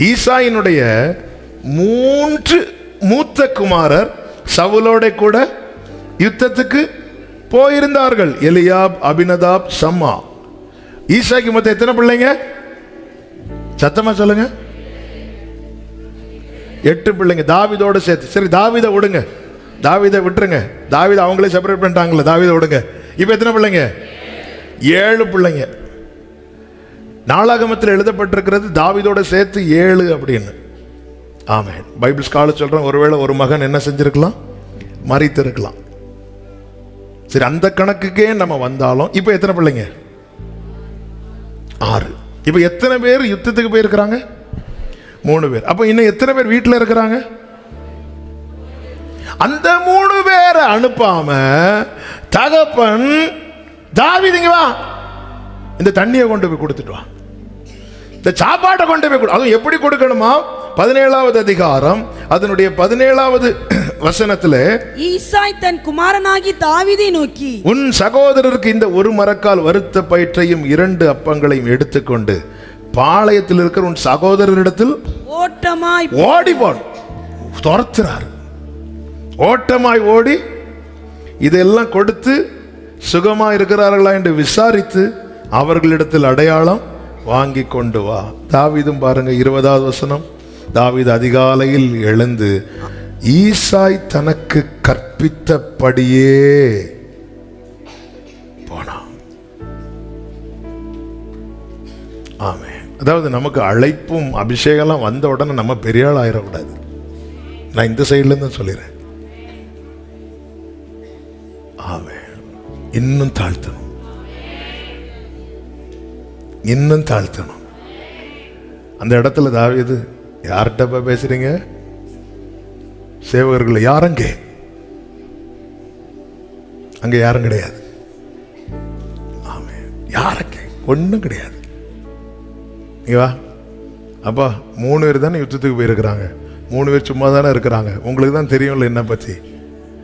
ஈசாயினுடைய 3 மூத்த குமாரர் சவுலோட கூட யுத்தத்துக்கு போயிருந்தார்கள். எலியாப், அபினதாப், சம்மா. ஈசாய்க்கு மொத்தம் எத்தனை பிள்ளைங்க? சத்தமா சொல்லுங்க. 8 பிள்ளைங்க தாவீதோட சேர்த்து. சரி, தாவீதை விடுங்க, தாவீதை விட்டுருங்க. தாவீதை அவங்களே செப்பரேட் பண்ணிட்டாங்களே, தாவீதை விடுங்க. இப்ப எத்தனை பிள்ளைங்க? 7 பிள்ளைங்க. நாளாகமத்தில் எழுதப்பட்டிருக்கிறது தாவீதோட சேர்த்து 7 அப்படின்னு. ஆமென். பைபிள் ஸ்காலர் சொல்றேன், ஒருவேளை ஒரு மகன் என்ன செஞ்சிருக்கலாம்? மரித்திருக்கலாம். சரி, அந்த கணக்குக்கே நம்ம வந்தாலும் இப்ப எத்தனை பிள்ளைங்க? 6. இப்ப எத்தனை பேர் யுத்தத்துக்கு போயிருக்கிறாங்க? 3 பேர். அப்ப இன்னும் எத்தனை பேர் வீட்டில் இருக்கிறாங்க? அந்த 3 பேரை அனுப்பாம தகப்பன் தாவீதுங்க வா, இந்த தண்ணியை கொண்டு போய் கொடுத்துட்டு வா, இந்த சாப்பாட்டை கொண்டு போய் கொடு. அதுவும் எப்படி கொடுக்கணுமா? 17வது அதிகாரம் அதனுடைய 17வது வசனத்துல ஈசாய் தன் குமாரனாகி தாவீதை நோக்கி, உன் சகோதரருக்கு இந்த ஒரு மரக்கால் வறுத்த பயிற்றையும் 2 அப்பங்களையும் எடுத்துக்கொண்டு பாளையத்தில் இருக்கிற உன் சகோதரரிடத்தில் ஓட்டமாய் ஓடிப்போன். துரத்துறார். ஓட்டமாய் ஓடி இதெல்லாம் கொடுத்து சுகமா இருக்கிறார்களா என்று விசாரித்து அவர்களிடத்தில் அடையாளம் வாங்கி கொண்டு வா. தாவீதும் பாருங்க 20வது வசனம். தாவீது அதிகாலையில் எழுந்து ஈசாய் தனக்கு கற்பித்தபடியே போனான். ஆமே. அதாவது நமக்கு அழைப்பும் அபிஷேகம் வந்த உடனே நம்ம பெரிய ஆள் ஆயிடக்கூடாது. நான் இந்த சைட்ல இருந்து சொல்லிடுறேன். ஆமே. இன்னும் தாழ்த்தணும், இன்னும் தாழ்த்தணும். அந்த இடத்துல தாவீது யார்கிட்ட பேசுறீங்க? சேவகர்கள் யாரங்க? அங்க யாரும் கிடையாது. ஆமே. யாரங்க? ஒன்றும் கிடையாது. வா அப்பா 3 பேர் தானே யுத்தத்துக்கு போயிருக்கிறாங்க. 3 பேர் சும்மா தானே இருக்கிறாங்க. உங்களுக்கு தான் தெரியும்ல என்ன பற்றி.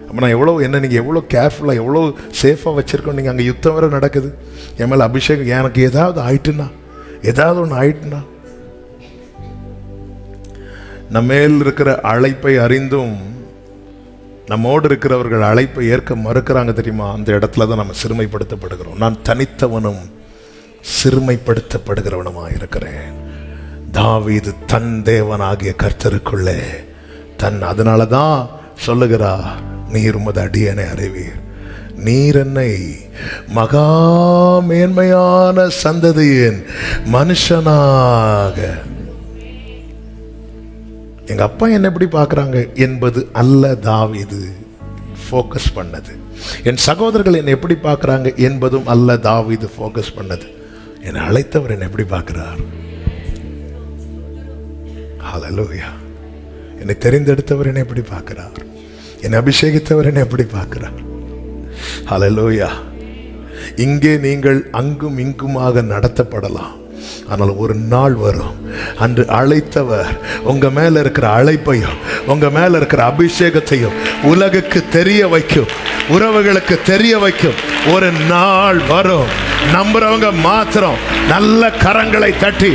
அப்போ நான் எவ்வளோ என்ன நீங்கள் எவ்வளோ கேர்ஃபுல்லாக எவ்வளோ சேஃபாக வச்சுருக்கோம். நீங்கள் அங்கே யுத்தம் வரை நடக்குது. என் மேலே அபிஷேகம் எனக்கு ஏதாவது ஆயிட்டுன்னா, ஏதாவது ஒன்று ஆயிட்டுனா, நம்ம மேல் இருக்கிற அழைப்பை அறிந்தும் நம்மோடு இருக்கிறவர்கள் அழைப்பை ஏற்க மறுக்கிறாங்க தெரியுமா? அந்த இடத்துல தான் நம்ம சிறுமைப்படுத்தப்படுகிறோம். நான் தனித்தவனும் சிறுமைப்படுத்தப்படுகிறவனுமாக இருக்கிறேன். தாவீது தன் தேவனாகிய கர்த்தருக்குள்ளே அதனால தான் சொல்லுகிறா, நீர் உமது அடியனை அறிவீர், நீர் என்னை மகா மேன்மையான சந்ததியின் மனுஷனாக. எங்க அப்பா என்ன எப்படி பார்க்கறாங்க என்பது அல்ல தாவீது ஃபோக்கஸ் பண்ணது. என் சகோதரர்கள் என்னை எப்படி பார்க்கறாங்க என்பதும் அல்ல தாவீது ஃபோக்கஸ் பண்ணது. என்னை அழைத்தவர் என்னை எப்படி பார்க்கிறார்? ஹல்லேலூயா. என்னை தெரிந்தெடுத்தவர் என்னை எப்படி பார்க்கிறார்? என்னை அபிஷேகித்தவர் என்னை எப்படி பார்க்கிறார்? ஹல்லேலூயா. இங்கே நீங்கள் அங்கும் இங்குமாக நடத்தப்படலாம். ஆனால் ஒரு நாள் வரும், அன்று அழைத்தவர் உங்க மேல இருக்கிற அழைப்பையும் உங்க மேல இருக்கிற அபிஷேகத்தையும் உலகுக்கு தெரிய வைக்கும், உறவுகளுக்கு தெரிய வைக்கும். ஒரு நாள் வரும். நம்புறவங்க மாத்திரம் நல்ல கரங்களை தட்டி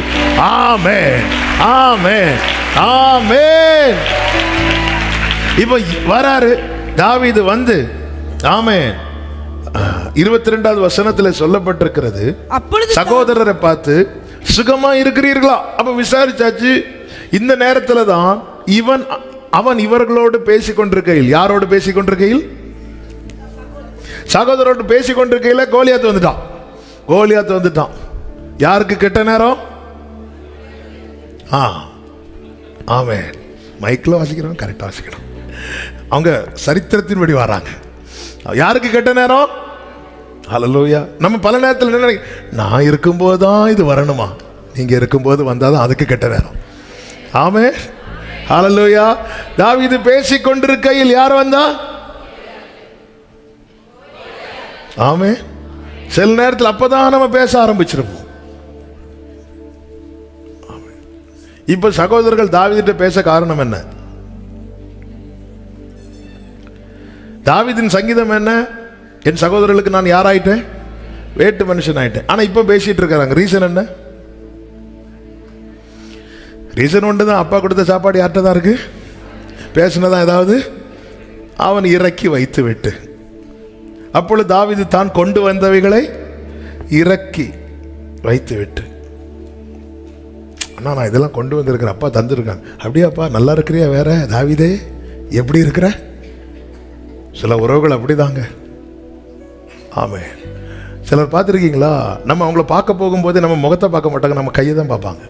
ஆமென், ஆமென், ஆமென். இப்ப வராரு தாவீது வந்து, ஆமென். 22வது வசனத்தில் சொல்லப்பட்டிருக்கிறது, சகோதரரை பார்த்து சுகமா இருக்கிறீர்களா? அப்ப விசாரிச்சாச்சு. இந்த நேரத்தில் தான் அவன் இவர்களோடு பேசிக் கொண்டிருக்கையில், யாரோடு பேசிக் கொண்டிருக்கையில்? சகோதரோடு பேசிக் கொண்டிருக்கையில் கோலியாத் வந்துட்டான். கோலியாத் வந்துட்டான். யாருக்கு கெட்ட நேரம்? ஆமென். மைக்கில் வாசிக்கிறோம், கரெக்டாக வாசிக்கணும். அவங்க சரித்திரத்தின்படி வராங்க. யாருக்கு கெட்ட நேரம்? ஹல்லேலூயா. நம்ம பல நேரத்தில் என்ன, நான் இருக்கும்போது தான் இது வரணுமா? நீங்க இருக்கும்போது வந்தாதான் அதுக்கு கெட்ட நேரம். ஆமென், ஹல்லேலூயா. தாவீது பேசிக் கொண்டிருக்கையில் யார் வந்தா? ஆமென். சில நேரத்தில் அப்பதான் நம்ம பேச ஆரம்பிச்சிருப்போம். இப்ப சகோதரர்கள் தாவீதிட்ட பேச காரணம் என்ன? தாவீதின் சங்கீதம் என்ன? என் சகோதரர்களுக்கு நான் யாராயிட்டேன்? வேட்டு மனுஷன் ஆயிட்டேன். ஆனா இப்ப பேசிட்டு இருக்காங்க. ரீசன் என்ன? ரீசன் ஒன்று தான். அப்பா கொடுத்த சாப்பாடு யார்கிட்ட தான் இருக்கு? பேசினதா ஏதாவது? அவன் இறக்கி வைத்து விட்டு, அப்பொழுது தாவீது தான் கொண்டு வந்தவைகளை இறக்கி வைத்து விட்டு, அண்ணா நான் இதெல்லாம் கொண்டு வந்திருக்கிறேன், அப்பா தந்துருக்காங்க. அப்படியாப்பா, நல்லா இருக்கிறியா? வேற தாவீதே எப்படி இருக்கிற? சில உறவுகள் அப்படிதாங்க. ஆமென். சிலர் பார்த்துருக்கீங்களா? நம்ம அவங்கள பார்க்க போகும்போது நம்ம முகத்தை பார்க்க மாட்டாங்க, நம்ம கையை தான் பார்ப்பாங்க.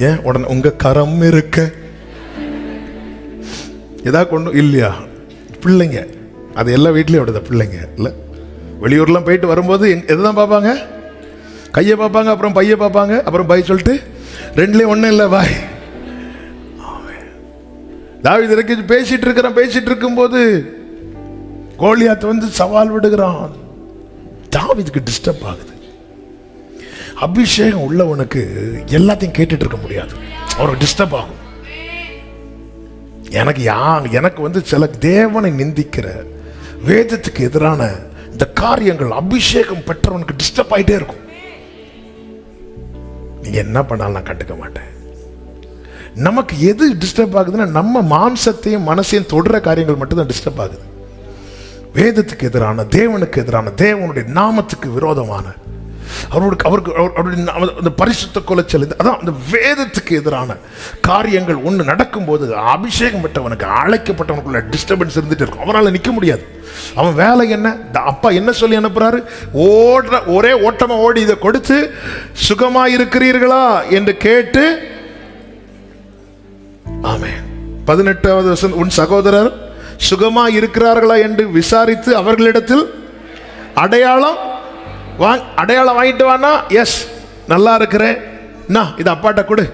ஏன்? உடனே உங்க கரம் இருக்க ஏதாவது கொண்டு இல்லையா? பிள்ளைங்க அது எல்லா வீட்லையும் விடுத பிள்ளைங்க இல்லை. வெளியூர்லாம் போயிட்டு வரும்போது எதுதான் பார்ப்பாங்க? கையை பார்ப்பாங்க, அப்புறம் பையை பார்ப்பாங்க, அப்புறம் பை சொல்லிட்டு ரெண்டுலேயும் ஒன்றும் இல்லை பாய். தாவீது இறக்கி பேசிட்டு இருக்கும்போது கோலியாத் வந்து சவால் விடுகிறான். தாவீதுக்கு டிஸ்டர்ப் ஆகுது. அபிஷேகம் உள்ளவனுக்கு எல்லாத்தையும் கேட்டுட்டு இருக்க முடியாது, அவருக்கு டிஸ்டர்ப் ஆகும். எனக்கு வந்து சில தேவனை நிந்திக்கிற வேதத்துக்கு எதிரான இந்த காரியங்கள் அபிஷேகம் பெற்றவனுக்கு டிஸ்டர்ப் ஆயிட்டே இருக்கும். நீங்க என்ன பண்ணாலும் நான் கண்டுக்க மாட்டேன். நமக்கு எது டிஸ்டர்ப் ஆகுதுன்னா நம்ம மாம்சத்தையும் மனசையும் தொடுற காரியங்கள் மட்டும்தான் டிஸ்டர்ப் ஆகுது. வேதத்துக்கு எதிரான, தேவனுக்கு எதிரான, தேவனுடைய நாமத்துக்கு விரோதமான, அவருடைய பரிசுத்த குலைச்சல், அதான் அந்த வேதத்துக்கு எதிரான காரியங்கள் ஒன்று நடக்கும்போது அபிஷேகம் பெற்றவனுக்கு, அழைக்கப்பட்டவனுக்குள்ள டிஸ்டர்பன்ஸ் இருந்துட்டு இருக்கும். அவனால் நிற்க முடியாது. அவன் வேலை என்ன? அப்பா என்ன சொல்லி அனுப்புறாரு? ஒரே ஓட்டமா ஓடி இதை கொடுத்து சுகமா இருக்கிறீர்களா என்று கேட்டு, ஆமென். 18வது வசனம், உன் சகோதரர் சுகமா இருக்கிறார்களா என்று விசாரித்து அவர்களிடத்தில் அடையாளம் வாங்கிட்டு வானா, எஸ் நல்லா இருக்கிறேன், நான் இது அப்பாட்ட கொடு,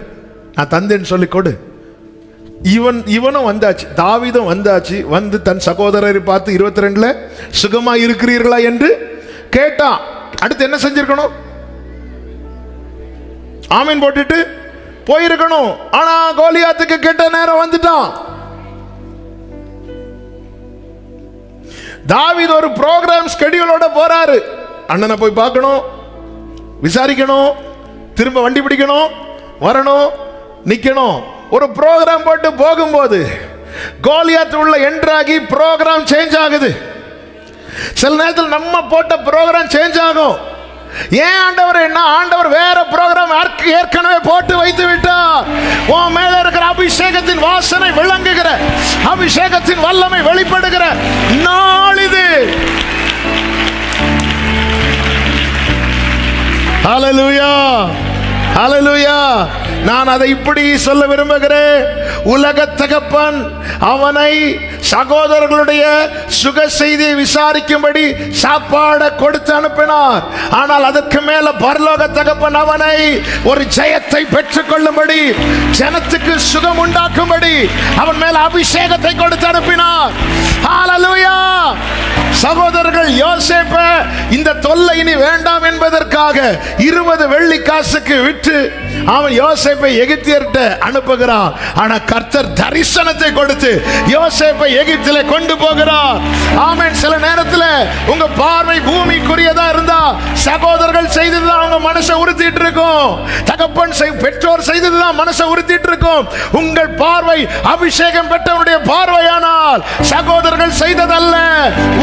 நான் தந்தேன்னு சொல்லி கொடு. இவனும் வந்தாச்சு, தாவீதும் வந்தாச்சு. வந்து தன் சகோதரரை பார்த்து 22ல சுகமா இருக்கிறீர்களா என்று கேட்டான். அடுத்து என்ன செஞ்சிருக்கணும்? ஆமீன் போட்டுட்டு போயிருக்கணும். ஆனா கோலியாத்துக்கு கெட்ட நேரம் வந்துட்டான். தாவீது ஒரு ப்ரோக்ராம் ஸ்கெடியூலோட போறாரு. அண்ணனை போய் பார்க்கணும், விசாரிக்கணும், திரும்ப வண்டி பிடிக்கணும், வரணும், நிக்கணும். ஒரு ப்ரோக்ராம் போட்டு போகும்போது கோலியாத் உள்ள என்ட்ராகி ப்ரோக்ராம் சேஞ்ச் ஆகுது. சில நேரத்தில் நம்ம போட்ட ப்ரோக்ராம் சேஞ்ச் ஆகும். ஏன் ஆண்டவர்? என்ன ஆண்டவர் வேற ப்ரோக்ராம் ஏற்கனவே போட்டு வைத்து விட்டார். உன் மேல இருக்கிற அபிஷேகத்தின் வாசனை விளங்குகிற, அபிஷேகத்தின் வல்லமை வெளிப்படுகிற நாள் இது. ஹல்லேலூயா, ஹல்லேலூயா. நான் அதை இப்படி சொல்ல விரும்புகிறேன். உலக தகப்பன் அவனை சகோதரர்களுடைய சுக செய்தியை விசாரிக்கும்படி சாப்பாடை கொடுத்து அனுப்பினார். ஆனால் அதற்கு மேல பரலோக தகப்பன் அவனை ஒரு ஜெயத்தை பெற்றுக் கொள்ளும்படி, ஜனத்துக்கு சுகம் உண்டாக்கும்படி அவன் மேல அபிஷேகத்தை கொடுத்து அனுப்பினார். ஹல்லேலூயா. சகோதரர்கள் யோசேப்ப இந்த தொல்லை இனி வேண்டாம் என்பதற்காக 20 வெள்ளி காசுக்கு விற்று அவன் யோசேப்பை எகிப்தியர்கிட்ட அனுப்புகிறான். ஆனா கர்த்தர் தரிசனத்தை கொடுத்து யோசேப்பை எகிப்திலே கொண்டு போகிறார். ஆமென். சில நேரத்தில் உங்க பார்வை பூமிக்குரியதா இருந்தா சகோதரர்கள் செய்ததுதான் உங்க மனசை உறுத்திட்டு இருக்கும். தகப்பன் பெற்றோர் செய்ததுதான் மனசை உறுத்திட்டு இருக்கும். உங்கள் பார்வை அபிஷேகம் பெற்றவருடைய பார்வையானால் சகோதரர்கள் செய்ததல்ல,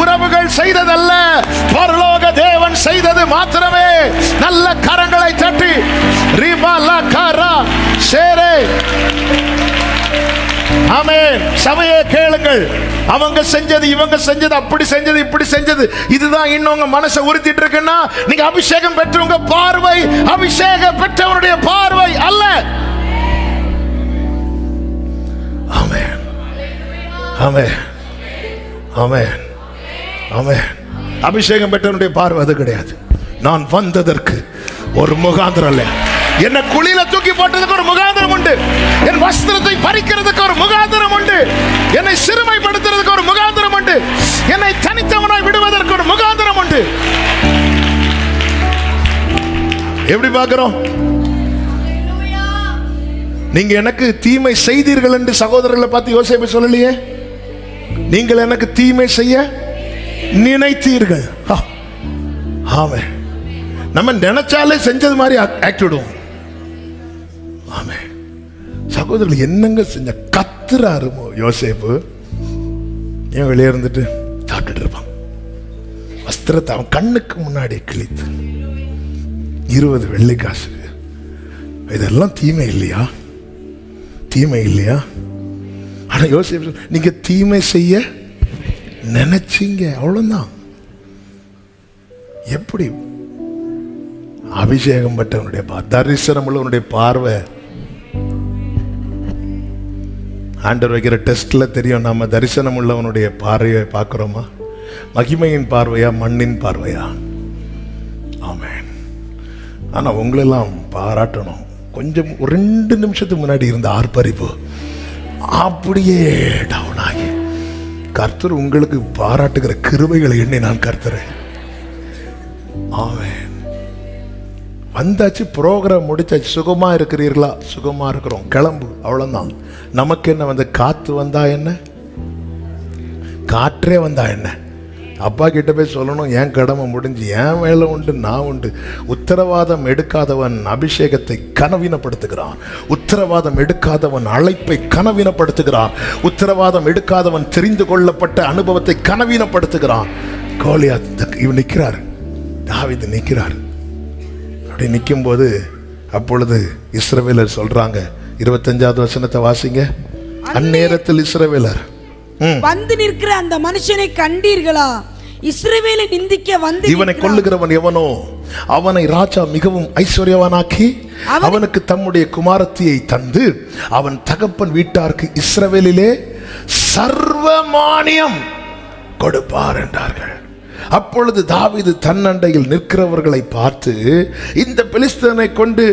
உறவுகள் செய்ததல்ல, பரலோக தேவன் செய்தது மாத்திரமே. நல்ல கரங்களை தட்டி ஆமென். சபையே கேளுங்கள். அவங்க செஞ்சது, இவங்க செஞ்சது, அப்படி செஞ்சது, இப்படி செஞ்சது, இதுதான் இன்னும் உங்க மனசை உறுத்திட்டு இருக்குன்னா நீங்க அபிஷேகம் பெற்றவங்க பார்வை அபிஷேகம் பெற்றவருடைய பார்வை அல்ல. ஆமென், ஆமென், ஆமென், ஆமென். அபிஷேகம் பெற்றவனுடைய பார்வை அது கிடையாது. நான் வந்ததற்கு ஒரு முகாந்திரம் இல்லை. என்ன குழியில தூக்கி போட்டதுக்கு ஒரு முகாந்திரம் உண்டு. என் வஸ்திரத்தை பறிக்கிறதுக்கு ஒரு முகாந்திரம் உண்டு. என்னை சிறுமைப்படுத்துறதுக்கு ஒரு முகாந்திரம் உண்டு. என்னை தனித்தவனாய் விடுவதற்கு ஒரு முகாந்திரம் உண்டு. எப்படி பார்க்கிறோம்? நீங்க எனக்கு தீமை செய்தீர்கள் என்று சகோதரர்களை பார்த்து யோசேப்பு சொல்லலையே. நீங்கள் எனக்கு தீமை செய்ய நினைத்தீர்கள். ஆமே, நம்ம நினைச்சாலே செஞ்சது மாதிரி ஆக்டிவிடுவோம். ஆமே, சகோதரர்கள் என்னங்க செஞ்ச கத்துறாரு யோசேப்பு. ஏன் வெளியே இருந்துட்டு சாப்பிட்டுட்டு இருப்பான். வஸ்திரத்தை அவன் கண்ணுக்கு முன்னாடி கிழித்து 20 வெள்ளி காசு. இதெல்லாம் தீமை இல்லையா? தீமை இல்லையா? ஆனா யோசேப்பு, நீங்க தீமை செய்ய நினைச்சீங்க, அவ்வளவுதான். எப்படி அபிஷேகம் பெற்றவனுடைய தரிசனம் உள்ளவனுடைய பார்வை. ஆண்டவர் வைக்கிற டெஸ்ட்ல தெரியும் நம்ம தரிசனம் உள்ளவனுடைய பார்வையை பார்க்கிறோமா, மகிமையின் பார்வையா, மண்ணின் பார்வையா? ஆமென். ஆனா உங்களெல்லாம் பாராட்டணும். கொஞ்சம் 2 நிமிஷத்துக்கு முன்னாடி இருந்த ஆர்ப்பரிப்பு அப்படியே டவுன் ஆகி கர்த்தர் உங்களுக்கு பாராட்டுகிற கிருபைகளை எண்ணி நான் கர்த்தரேன். ஆமென். வந்தாச்சு, ப்ரோக்ராம் முடிச்சாச்சு. சுகமா இருக்கிறீர்களா? சுகமா இருக்கிறோம், கிளம்பு, அவ்வளவுதான். நமக்கு என்ன? வந்து காத்து வந்தா என்ன, காற்றே வந்தா என்ன, அப்பா கிட்ட போய் சொல்லணும், என் கடமை முடிஞ்சு, என் வேலை உண்டு, நான் உண்டு. உத்தரவாதம் எடுக்காதவன் அபிஷேகத்தை கனவீனப்படுத்துகிறான். உத்தரவாதம் எடுக்காதவன் அழைப்பை கனவீனப்படுத்துகிறான். உத்தரவாதம் எடுக்காதவன் தெரிந்து கொள்ளப்பட்ட அனுபவத்தை கனவீனப்படுத்துகிறான். கோலியாத் இவன் நிற்கிறார், தாவீது நிற்கிறார். அப்படி நிற்கும் போது அப்பொழுது இஸ்ரவேலர் சொல்றாங்க, 25வது வசனத்தை வாசிங்க. அந்நேரத்தில் இஸ்ரவேலர் வந்து நிற்கிற அந்த மனுஷனை கண்டீர்களா? இஸ்ரவேலை நிந்திக்க வந்து இவனை கொல்லுகிறவன் எவனோ அவனை ராஜா மிகவும் ஐஸ்வர்யவானாக்கி அவனுக்கு தம்முடைய குமாரத்தியை தந்து அவன் தகப்பன் வீட்டாருக்கு இஸ்ரவேலிலே சர்வமானியம் கொடுப்பார் என்றார்கள். அப்பொழுது தாவீது தன்னண்டையில் நிற்கிறவர்களை பார்த்து, இந்த பெலிஸ்தனை கொண்டு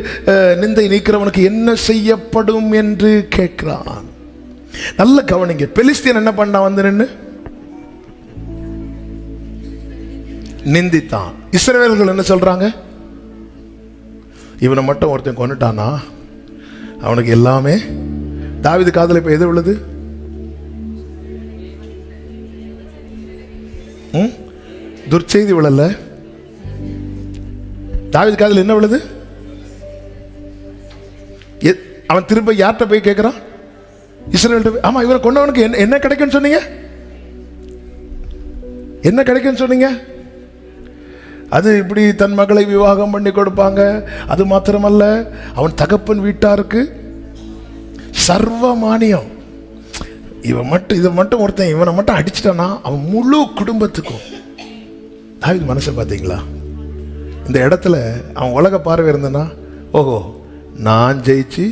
நிந்தை நீக்கிறவனுக்கு என்ன செய்யப்படும் என்று கேட்கிறான். நல்ல கவனிங்க. பெலிஸ்தியன் என்ன பண்ணா? வந்து நின்று நிந்தித்தான். இஸ்ரவேலர்கள் என்ன சொல்றாங்க? இவனை மட்டும் ஒருத்தன் கொண்டுட்டானா அவனுக்கு எல்லாமே. தாவீது காதுல இப்ப எது உள்ளது? துர்ச்செய்தி விழல. தாவீது காதுல என்ன விழுது? அவன் திரும்ப யார்கிட்ட போய் கேட்கிறான்? இஸ்ரவேல். ஆமா, இவரை கொண்டவனுக்கு என்ன கிடைக்கும்னு சொன்னீங்க? என்ன கிடைக்கும்னு சொன்னீங்க? அது இப்படி தன் மகளை விவாகம் பண்ணி கொடுப்பாங்க. அது மாத்திரமல்ல, அவன் தகப்பன் வீட்டாருக்கு சர்வமானியம். இதை மட்டும் ஒருத்தன் இவனை மட்டும் அடிச்சிட்டானா அவன் முழு குடும்பத்துக்கும். தாவீது மனசை பார்த்தீங்களா? இந்த இடத்துல அவன் உலக பார்வை இருந்தனா, ஓஹோ நான் ஜெயிச்சு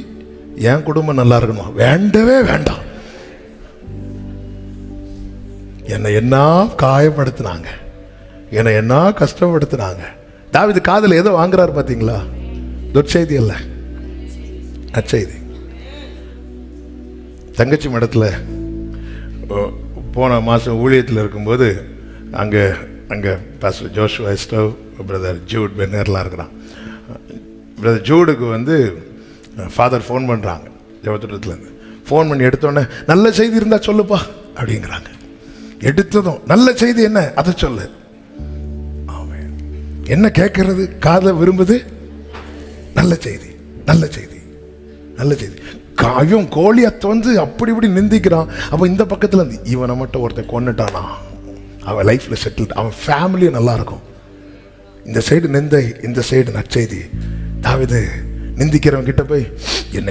என் குடும்பம் நல்லா இருக்கணும், வேண்டவே வேண்டாம். என்னை என்ன காயப்படுத்தினாங்க, என்னை என்ன கஷ்டப்படுத்தினாங்க. தாவீது காதில் ஏதோ வாங்குறாரு பார்த்தீங்களா? துர்ச்செய்தி அல்ல, நற்செய்தி. தங்கச்சி மடத்தில் போன மாதம் ஊழியத்தில் இருக்கும்போது அங்கே பாஸ்டர் ஜோஷுவா எஸ்டோவ், பிரதர் ஜூட் பென்னர்லாம் இருக்கிறான். பிரதர் ஜூடுக்கு வந்து ஃபாதர் ஃபோன் பண்ணுறாங்க ஜெபத்தோட்டத்துலேருந்து. ஃபோன் பண்ணி எடுத்தோடனே, நல்ல செய்தி இருந்தால் சொல்லுப்பா அப்படிங்கிறாங்க. எடுத்ததும் நல்ல செய்தி என்ன அதை சொல்லு. ஆமாம், என்ன கேட்கறது? காதில் விரும்புது நல்ல செய்தி, நல்ல செய்தி, நல்ல செய்தி. காயும் கோலியாத் வந்து அப்படி இப்படி நிந்திக்கிறான். அப்போ இந்த பக்கத்தில் இருந்து இவனை மட்டும் ஒருத்தன் கொண்டுட்டானா அவன் லைஃப்பில் செட்டில்டு, அவன் ஃபேமிலியும் நல்லா இருக்கும். இந்த சைடு நிந்தை, இந்த சைடு நற்செய்தி. தாவீது நிந்திக்கிறவன் கிட்ட போய்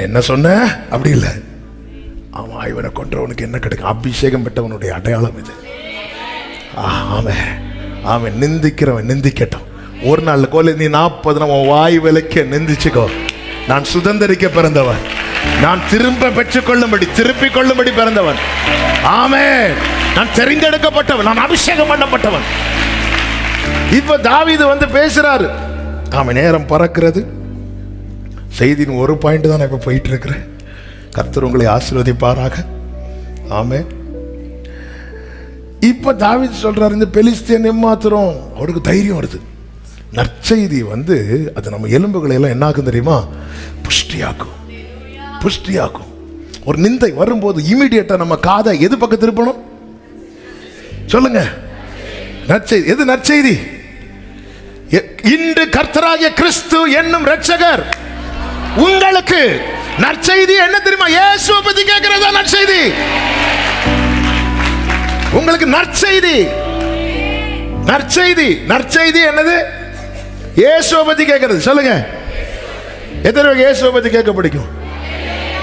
என்ன சொன்ன அப்படி இல்லை. அவன் இவனை கொன்றவனுக்கு என்ன கிடைக்கும்? அபிஷேகம் பெற்றவனுடைய அடையாளம் இது. ஆமாம் ஆமாம். நிந்திக்கிறவன் நிந்திக்கட்டும். ஒரு நாள் கோலி நீ 40 நாள் உன் வாய் விலைக்க நிந்திச்சுக்கோ. நான் சுதந்திரிக்க பிறந்தவன், நான் திரும்ப பெற்றுக்கொள்ளும்படி திருப்பிக் கொள்ளும்படி பிறந்தவன். ஆமென். நான் தெரிந்தெடுக்கப்பட்டவன், நான் அபிஷேகம் பண்ணப்பட்டவன். இப்ப தாவீது வந்து பேசுறாரு. ஆமாம், நேரம் பறக்கிறது. செய்தியின் ஒரு பாயிண்ட் தான் இப்ப போயிட்டு இருக்கிறேன். கர்த்தர் உங்களை ஆசீர்வதிப்பாராக. ஆமென். இப்ப தாவீது சொல்றாரு, இந்த பெலிஸ்தியன் ஏமாத்துறோம். அவருக்கு தைரியம் வருது. நற்செய்தி வந்து அது நம்ம எலும்புகளை எல்லாம் என்ன ஆகும் தெரியுமா? புஷ்டியாக்கும், புஷ்டியாக்கும். ஒரு நிந்தை வரும்போது இமீடியட்டா நம்ம காதை எது பக்கம் திருப்பணும்? சொல்லுங்க. நற்செய்தி. எது நற்செய்தி? இன்று கர்த்தராகிய கிறிஸ்து என்னும் இரட்சகர் உங்களுக்கு. நற்செய்தி என்ன தெரியுமா? இயேசுவை பத்தி கேட்கிறதா நற்செய்தி. உங்களுக்கு நற்செய்தி. நற்செய்தி. நற்செய்தி என்னது? இயேசுவை பத்தி கேட்கிறது. சொல்லுங்க. எத்தனை பேருக்கு இயேசுவை பத்தி கேட்க பிடிக்கும்?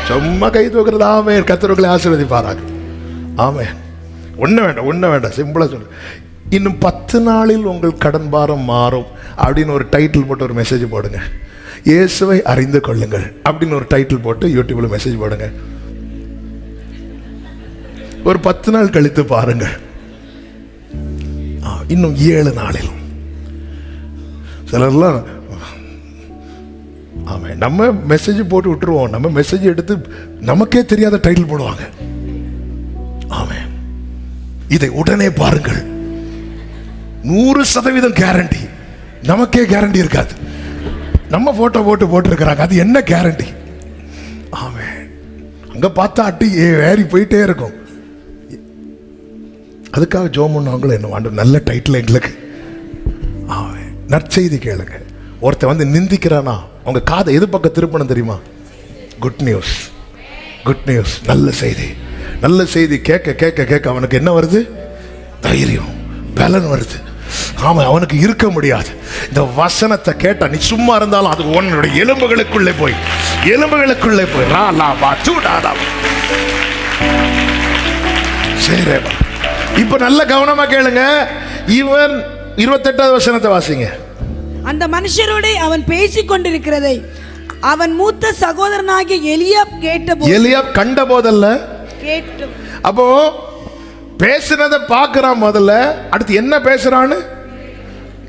சும்மா கை தூக்குறது. ஆமென். கர்த்தர்களை ஆசீர்வதிப்பாராக. ஆமென். ஒண்ணு வேண்டாம். சிம்பிளா சொல்லு. இன்னும் 10 நாளில் உங்கள் கடன் பாரம் மாறும் அப்படின்னு ஒரு டைட்டில் போட்டு ஒரு மெசேஜ் போடுங்க. இயேசுவை அறிந்து கொள்ளுங்கள் அப்படின்னு ஒரு டைட்டில் போட்டு யூடியூப்ல மெசேஜ் போடுங்க. ஒரு 10 நாள் கழித்து பாருங்க. இன்னும் 7 நாளிலும் சிலர்லாம் ஆமாம், நம்ம மெசேஜ் போட்டு விட்டுருவோம். நம்ம மெசேஜ் எடுத்து நமக்கே தெரியாத டைட்டில் போடுவாங்க. ஆமாம், இதை உடனே பாருங்கள். 100% கேரண்டி. நமக்கே கேரண்டி இருக்காது. நம்ம போட்டோ போட்டுருக்கிறாங்க, அது என்ன கேரண்டி? ஆமாம், அங்க பார்த்தா அட்டி ஏறி போயிட்டே இருக்கும். அதுக்காக ஜோம் பண்ணவங்களும் என்ன ஆண்டு நல்ல டைட்டில் எங்களுக்கு. நற்செய்தி கேளுங்க. ஒருத்தன் வந்து நிந்திக்கிறானா உங்க காதை எது பக்கம் திருப்பணும் தெரியுமா? குட் நியூஸ், குட் நியூஸ், நல்ல செய்தி. நல்ல செய்தி கேட்க கேட்க கேட்க அவனுக்கு என்ன வருது? தைரியம், பலன் வருது. ஆமா, அவனுக்கு இருக்க முடியாது. இந்த வசனத்தை கேட்டா நீ சும்மா இருந்தாலும் அது உன்னுடைய எலும்புகளுக்குள்ளே போய் சரிப்பா. இப்ப நல்ல கவனமா கேளுங்க. இவன் 28வது வசனத்தை வாசிங்க. அந்த மனுஷரோட அவன் பேசிக் கொண்டிருக்கிறதை அவன் மூத்த சகோதரனாகிய எலியாப் கேட்டபோது, எலியாப் கண்ட போதல்ல, அப்போ பேசுனதை பார்க்கிறான் முதல்ல. அடுத்து என்ன பேசுறான்னு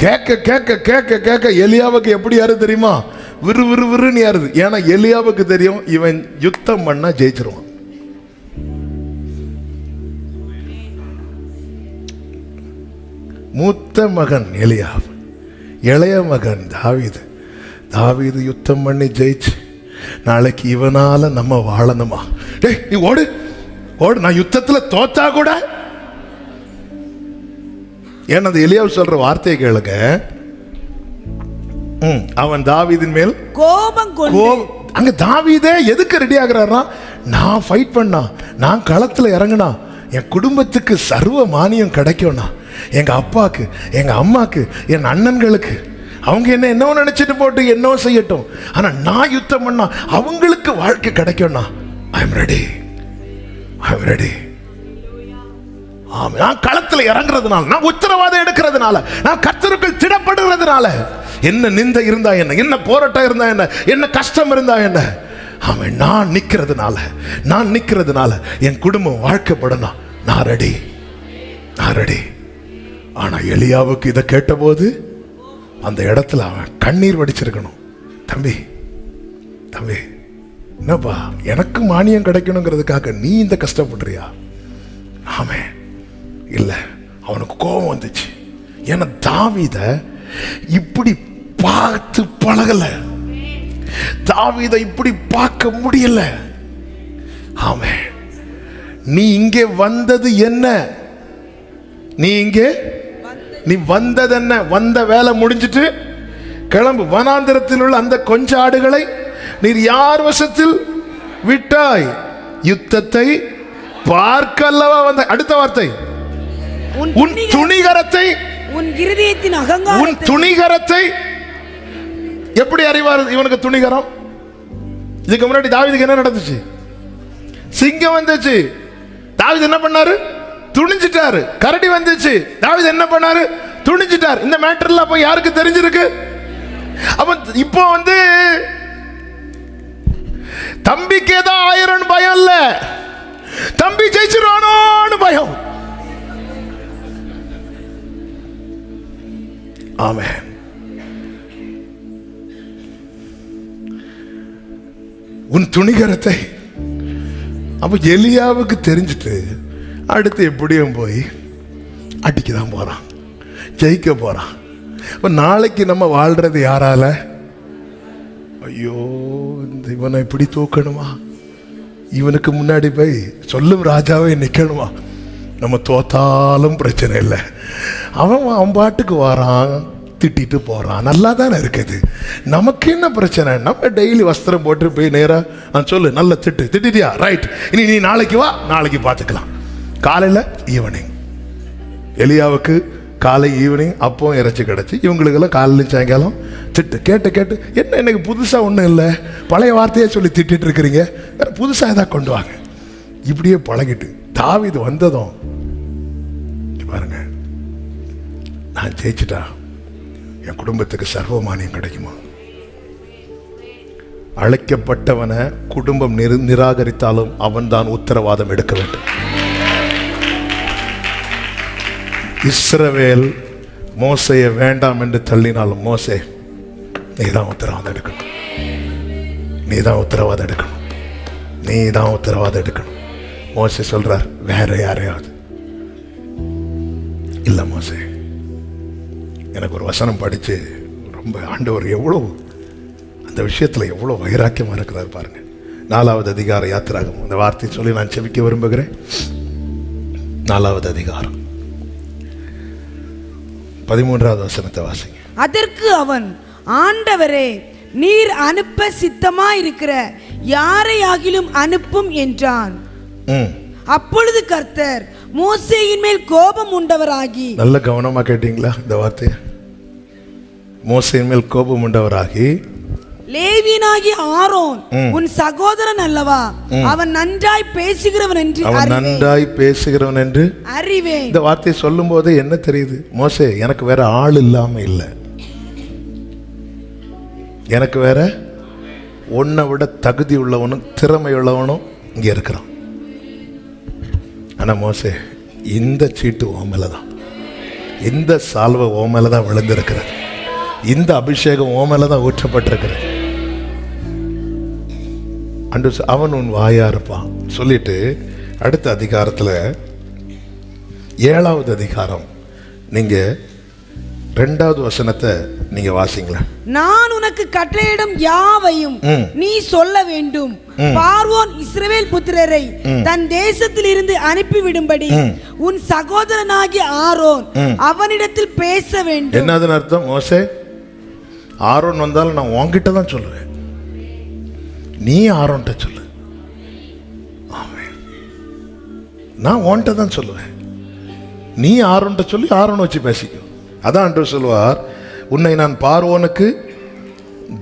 கேட்க கேட்க கேட்க கேட்க எலியாவுக்கு எப்படி யாரு தெரியுமா? விறு விறு விறுன்னு யாருது. ஏன்னா எலியாவுக்கு தெரியும் இவன் யுத்தம் பண்ணா ஜெயிச்சிருவான். மூத்த மகன் எலியாப், இளைய மகன் தாவீது. தாவீது யுத்தம் பண்ணி ஜெயிச்சு நாளைக்கு இவனால நம்ம வாழணுமா? டேய் நீ ஓடு ஓடு, நான் யுத்தத்துல தோத்தா கூட. ஏன்னா அந்த எலியாப் சொல்ற வார்த்தையை கேளுங்க. அவன் தாவீதின் மேல் கோபம். அங்க தாவீதே எதுக்கு ரெடி ஆகுறாரா? நான் ஃபைட் பண்ணா, நான் களத்துல இறங்கினா என் குடும்பத்துக்கு சர்வ மானியம் கிடைக்கும்னா, எங்க அப்பாக்கு, எங்க அம்மாக்கு, என் அண்ணன்களுக்கு, அவங்க என்ன நினைச்சிட்டு போட்டு என்ன செய்யட்டும், ஆனா நான் யுத்தம் பண்ணா அவங்களுக்கு வாழ்க்கை கிடைக்கும்னா I am ready, I am ready. நான் களத்தில் இறங்குறதுனால, நான் உத்தரவாதம் எடுக்கிறதுனால, நான் கர்த்தருக்குள் திடப்படுகிறதுனால, என்ன நிந்தை இருந்தா என்ன, என்ன போராட்டம் இருந்தா என்ன, என்ன கஷ்டம் இருந்தா என்ன, அவன் நான் நிக்கிறதுனால என் குடும்பம் வாழ்க்கைப்படணும். நான் ரெடி, நான் ரெடி. ஆனா எலியாவுக்கு இதை கேட்டபோது அந்த இடத்துல அவன் கண்ணீர் வடிச்சிருக்கணும். தம்பி தம்பி, என்னப்பா எனக்கு மானியம் கிடைக்கணுங்கிறதுக்காக நீ இந்த கஷ்டப்படுறியா? ஆமே இல்ல. அவனுக்கு கோபம் வந்துச்சு. ஏன்னா தாவீத இப்படி பார்த்து பழகல, தாவீத இப்படி பார்க்க முடியல. ஆமே, நீ இங்கே வந்தது என்ன? நீ வந்தது என்ன? வந்த வேலை முடிஞ்சிட்டு கிளம்பு. வனாந்திரத்தில் உள்ள அந்த கொஞ்ச ஆடுகளை நீர் யார் வசத்தில் விட்டாய்? யுத்தத்தை பார்க்கல்லவா வந்த. அடுத்த வார்த்தை, உன் துணிகரத்தை, உன் இருதயத்தின் அகங்காரத்தை. உன் துணிகரத்தை எப்படி அறிவார் இவனுக்கு துணிகரம்? இதுக்கு முன்னாடி தாவீதுக்கு என்ன நடந்துச்சு? சிங்கம் வந்துச்சு, தாவீது என்ன பண்ணாரு? துணிஞ்சிட்டாரு. கரடி வந்துச்சு, தாவீது என்ன பண்ணாரு? துணிஞ்சிட்டார். இந்த மேட்டர்ல போய் யாருக்கு தெரிஞ்சிருக்கு? அப்ப இப்போ வந்து தம்பிக்கு ஏதோ ஆயிரம் பயம் இல்ல, தம்பி ஜெயிச்சிருவானோன்னு பயம். ஆமென். உன் துணிகரத்தை. அப்ப எலியாவுக்கு தெரிஞ்சிட்டு அடுத்து எப்படியும் போய் அடிக்கதான் போறான், ஜெயிக்க போறான். இப்ப நாளைக்கு நம்ம வாழ்றது யாரால? ஐயோ, இவனை இப்படி தூக்கணுமா, இவனுக்கு முன்னாடி போய் சொல்லும் ராஜாவே நிக்கணுமா? நம்ம தோத்தாலும் பிரச்சனை இல்லை. அவன் பாட்டுக்கு வரான், திட்டிட்டு போறான், நல்லா தானே இருக்குது. நமக்கு என்ன பிரச்சனை? நம்ம டெய்லி வஸ்திரம் போட்டு போய் நேராக சொல்லு, நல்ல திட்டியா, ரைட், இனி நீ நாளைக்கு வா, நாளைக்கு பார்த்துக்கலாம். காலையில் ஈவினிங். எலியாவுக்கு காலை ஈவினிங் அப்போ இறைச்சி கிடச்சி, இவங்களுக்கெல்லாம் காலையிலும் சாயங்காலம் திட்டு. கேட்டு என்ன எனக்கு புதுசாக ஒன்றும் இல்லை, பழைய வார்த்தையே சொல்லி திட்டிட்டு இருக்கிறீங்க, வேற புதுசாக ஏதாவது கொண்டு வாங்க. இப்படியே பழகிட்டு தாவீது வந்ததும் பாருங்க, நான் ஜெயிச்சுட்டா என் குடும்பத்துக்கு சர்வமானியம் கிடைக்குமா? அழைக்கப்பட்டவனை குடும்பம் நிராகரித்தாலும் அவன் தான் உத்தரவாதம் எடுக்க வேண்டும். இஸ்ரவேல் மோசையை வேண்டாம் என்று தள்ளினாலும், மோசே நீதான் உத்தரவாதம் எடுக்கணும், நீதான் உத்தரவாதம் எடுக்கணும், நீதான் உத்தரவாதம் எடுக்கணும். மோசே சொல்றார், வேற யாரையாவது இல்ல மோசே. எனக்கு ஒரு வசனம் படிச்சு ரொம்ப ஆண்டவர் எவ்வளவு அந்த விஷயத்துல எவ்வளவு வைராக்கியமா இருக்கிறார் பாருங்க. 4வது அதிகாரம் யாத்திராகமம். அந்த வார்த்தையை சொல்லி நான் செபிக்க விரும்புகிறேன். 4வது அதிகாரம் 13வது வசனத்தை வாசிங்க. அதற்கு அவன், ஆண்டவரே, நீர் அனுப்ப சித்தமாயிருக்கிற யாரையாகிலும் அனுப்பும் என்றான். அப்பொழுது கர்த்தர் மோசேயின் மேல் கோபம் உண்டவராகி, நல்ல கவனமா கேட்டீங்களா இந்த வார்த்தையை? மோசேயின் மேல் கோபம் உண்டவராகி, லேவியனாகிய ஆரோன் உன் சகோதரன் அல்லவா, அவன் நன்றாய் பேசுகிறவன் என்று அறிவேன். இந்த வார்த்தையை சொல்லும் போது என்ன தெரியுது? மோசே, எனக்கு வேற ஆள் இல்லாம இல்லை, எனக்கு வேற உன்னை விட தகுதி உள்ளவனும் திறமை உள்ளவனும் இங்க இருக்கிறான். ஆனா மோசே, இந்த சீட்டு ஓ மேலதான், இந்த சால்வை ஓ மேலதான் விழுந்திருக்கிறது, இந்த அபிஷேகம் ஓ மேலதான் ஊற்றப்பட்டிருக்கிறது. அன்று அவன் உன் வாயா இருப்பான் சொல்லிட்டு அடுத்த அதிகாரத்துல 7வது அதிகாரம் நீங்க 2வது வசனத்தை நீங்க வாசிங்களா. நான் உனக்கு கட்டளையிடும் யாவையும் நீ சொல்ல வேண்டும். பார்வோன் இஸ்ரவேல் புத்திரரை தன் தேசத்தில் இருந்து அனுப்பிவிடும்படி உன் சகோதரனாகிய ஆரோன் அவனிடத்தில் பேச வேண்டும். என்னதுன்னு அர்த்தம்? மோசே, ஆரோன் வந்தாலும் நான் உன்கிட்ட தான் சொல்லுவேன், நீ ஆரோன்ட்ட சொல்லு. ஆமென். நான் உன்கிட்ட தான் சொல்லுவேன், நீ ஆரோன்ட்ட சொல்லி ஆரோன் வச்சு பேசிக்கும். அதான் ஆண்டவர் சொல்வார், உன்னை நான் பார்வோனுக்கு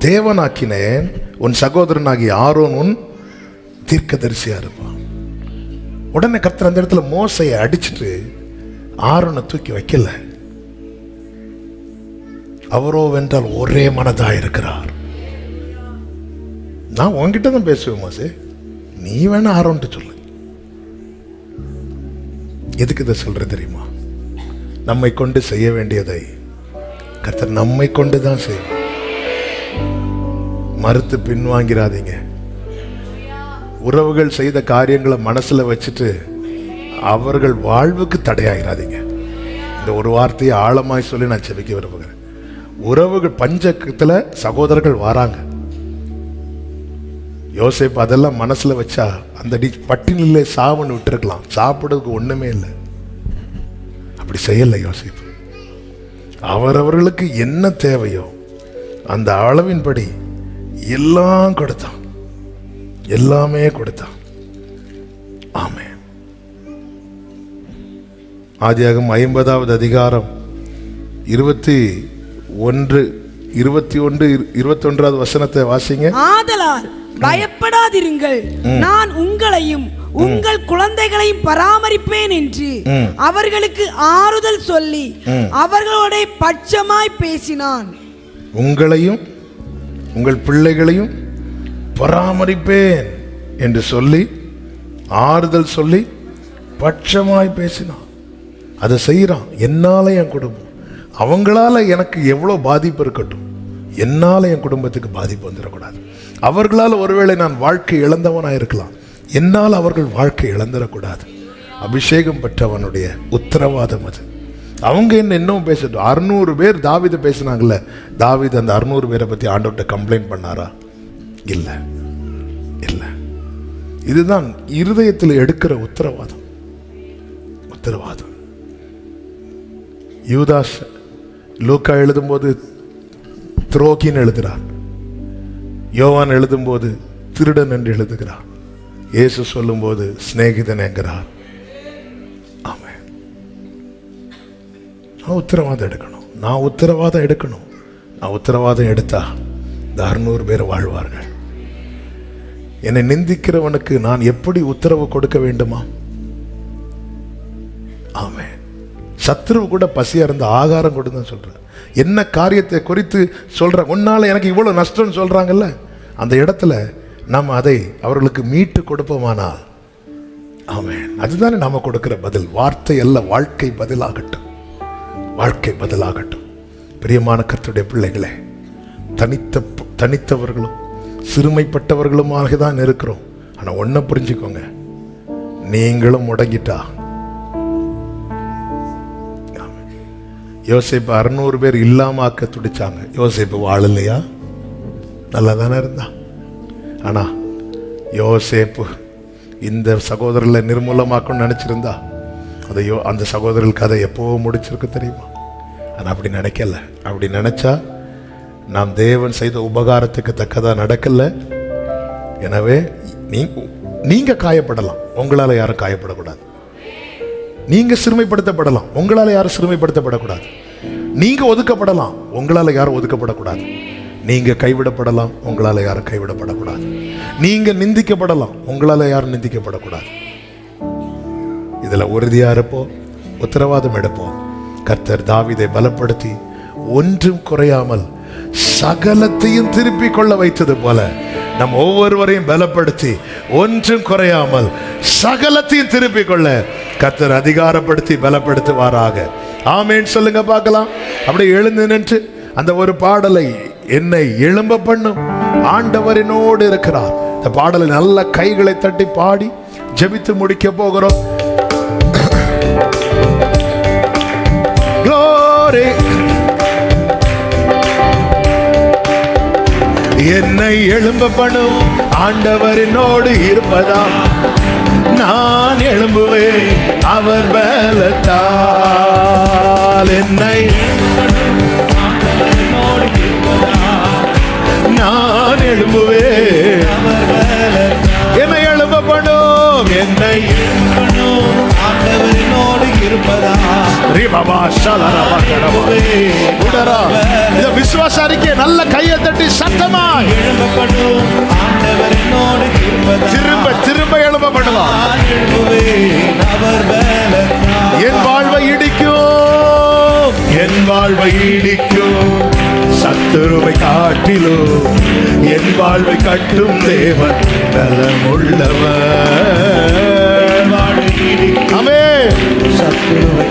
தேவனாக்கினேன், உன் சகோதரனாகிய ஆரோன் உன் தீர்க்கதரிசியா இருப்பான். உடனே கர்த்தர் அந்த இடத்துல மோசையை அடிச்சுட்டு ஆரோனை தூக்கி வைக்கல. அவரோ வென்றால் ஒரே மனதா இருக்கிறார். நான் உன்கிட்ட தான் பேசுவேன் மோசே, நீ வேணா ஆரோன்ட்டு சொல்லு. எதுக்கு இதை சொல்ற தெரியுமா? நம்மை கொண்டு செய்ய வேண்டியதை கர்த்தர் நம்மை கொண்டு தான் செய்வோம். மறுத்து பின்வாங்கிறாதீங்க. உறவுகள் செய்த காரியங்களை மனசுல வச்சுட்டு அவர்கள் வாழ்வுக்கு தடையாகிறாதீங்க. இந்த ஒரு வார்த்தையை ஆழமாய் சொல்லி நான் செபிக்க விரும்புகிறேன். உறவுகள் பஞ்சத்துல சகோதரர்கள் வராங்க. யோசேப்பு அதெல்லாம் மனசுல வச்சா அந்த பட்டினிலே சாவுன்னு விட்டுருக்கலாம், சாப்பிடுறதுக்கு ஒண்ணுமே இல்லை. அப்படி செய்யல யோசேப்பு. அவரவர்களுக்கு என்ன தேவையோ அந்த அளவின்படி எல்லாம் கொடுத்தான், எல்லாமே கொடுத்தான். ஆமென். ஆதியாகமம் 50வது அதிகாரம் 21வது வசனத்தை வாசிங்க. ஆதலால் பயப்படாதிருங்கள், நான் உங்களையும் உங்கள் குழந்தைகளையும் பராமரிப்பேன் என்று அவர்களுக்கு ஆறுதல் சொல்லி அவர்களோட பட்சமாய் பேசினான். உங்களையும் உங்கள் பிள்ளைகளையும் பராமரிப்பேன் என்று சொல்லி ஆறுதல் சொல்லி பட்சமாய் பேசினான். அதை செய்யறான். என்னால என் குடும்பம், அவங்களால எனக்கு எவ்வளவு பாதிப்பு இருக்கட்டும், என்னால என் குடும்பத்துக்கு பாதிப்பு வந்துடக்கூடாது. அவர்களால் ஒருவேளை நான் வாழ்க்கை இழந்தவனா இருக்கலாம், என்னால் அவர்கள் வாழ்க்கை இழந்துடக்கூடாது. அபிஷேகம் பெற்றவனுடைய உத்தரவாதம் அது. அவங்க என்ன இன்னும் பேசட்டும். 600 பேர் தாவீதை பேசினாங்கல்ல, தாவீது அந்த 600 பேரை பத்தி ஆண்டவர்கிட்ட கம்ப்ளைண்ட் பண்ணாரா? இல்ல இல்ல. இதுதான் இருதயத்தில் எடுக்கிற உத்தரவாதம். உத்தரவாதம். யூதாஸ் லூக்கா எழுதும்போது துரோகின்னு எழுதுகிறார், யோவான் எழுதும்போது திருடன் என்று எழுதுகிறார், இயேசு சொல்லும் போது சிநேகிதன் என்கிறார். ஆமென். நான் உத்தரவாதம் எடுக்கணும், நான் உத்தரவாதம் எடுக்கணும். நான் உத்தரவாதம் எடுத்தா இந்த 600 பேர் வாழ்வார்கள். என்னை நிந்திக்கிறவனுக்கு நான் எப்படி உத்தரவு கொடுக்க வேண்டுமா? ஆமென். சத்ருவு கூட பசியா இருந்த ஆகாரம் கொடுன்னு சொல்றேன். என்ன காரியத்தை குறித்து சொல்ற, உன்னால எனக்கு இவ்வளவு நஷ்டம் சொல்றாங்கல்ல, அந்த இடத்துல நாம் அதை அவர்களுக்கு மீட்டு கொடுப்போமானால், ஆமென், அதுதானே நாம கொடுக்கிற பதில். வார்த்தை அல்ல, வாழ்க்கை பதிலாகட்டும், வாழ்க்கை பதிலாகட்டும். பிரியமான கர்த்தருடைய பிள்ளைகளே, தனித்தவர்களும் சிறுமைப்பட்டவர்களுமாக தான் இருக்கிறோம். ஆனா ஒன்ன புரிஞ்சுக்கோங்க, நீங்களும் முடங்கிட்டா. யோசேப்பு 600 பேர் இல்லாம ஆக்க துடிச்சாங்க. யோசேப்பு வாழலையா? நல்லா தானே இருந்தா. ஆனா யோசேப்பு இந்த சகோதரர்களை நிர்மூலமாக்கணும்னு நினைச்சிருந்தா அந்த சகோதரர்கள் கதை எப்போ முடிச்சிருக்கு தெரியுமா? ஆனா அப்படி நினைக்கல. அப்படி நினைச்சா நாம் தேவன் செய்த உபகாரத்துக்கு தக்கதா நடக்கல. எனவே நீங்க காயப்படலாம், உங்களால யாரும் காயப்படக்கூடாது. நீங்க சிறுமைப்படுத்தப்படலாம், உங்களால யாரும் சிறுமைப்படுத்தப்படக்கூடாது. நீங்க ஒதுக்கப்படலாம், உங்களால யாரும் ஒதுக்கப்படக்கூடாது. நீங்க கைவிடப்படலாம், உங்களால யாரும் கைவிடப்படக்கூடாது. நீங்க நிந்திக்கப்படலாம், உங்களால யாரும் நிந்திக்கப்படக்கூடாது. இதுல உறுதியா இருப்போம், உத்தரவாதம் எடுப்போம். கர்த்தர் தாவீதை பலப்படுத்தி ஒன்றும் குறையாமல் சகலத்தையும் திருப்பிக் கொள்ள வைத்தது போல நம் ஒவ்வொருவரையும் பலப்படுத்தி ஒன்றும் குறையாமல் சகலத்தையும் திருப்பிக் கொள்ள கர்த்தர் அதிகாரப்படுத்தி பலப்படுத்துவாராக. ஆமென் சொல்லுங்க பார்க்கலாம். அப்படியே எழுந்து நின்று அந்த ஒரு பாடலை, என்னை எழும்ப பண்ணும் ஆண்டவரினோடு இருக்கிறார், இந்த பாடலை நல்ல கைகளை தட்டி பாடி ஜெபித்து முடிக்க போகிறோம். Glory. என்னை எழும்ப பண்ணும் ஆண்டவரினோடு இருப்பதா நான் எழும்புவேன் அவர் பலத்தால். என்னை நான் எழும்புவேன், என்னை எழும்ப பண்ணும், என்னை ஆண்டவரினோடு இருப்பதா. விசுவாச அறிக்கை நல்ல கையை தட்டி சத்தமா திரும்ப திரும்ப எழுப்பப்படலாம். என் வாழ்வை இடிக்கும், என் வாழ்வை இடிக்கும் சத்துருவை காட்டிலும் என் வாழ்வை கட்டும் தேவன் பலமுள்ளவர். ஆமென். சத்துருவை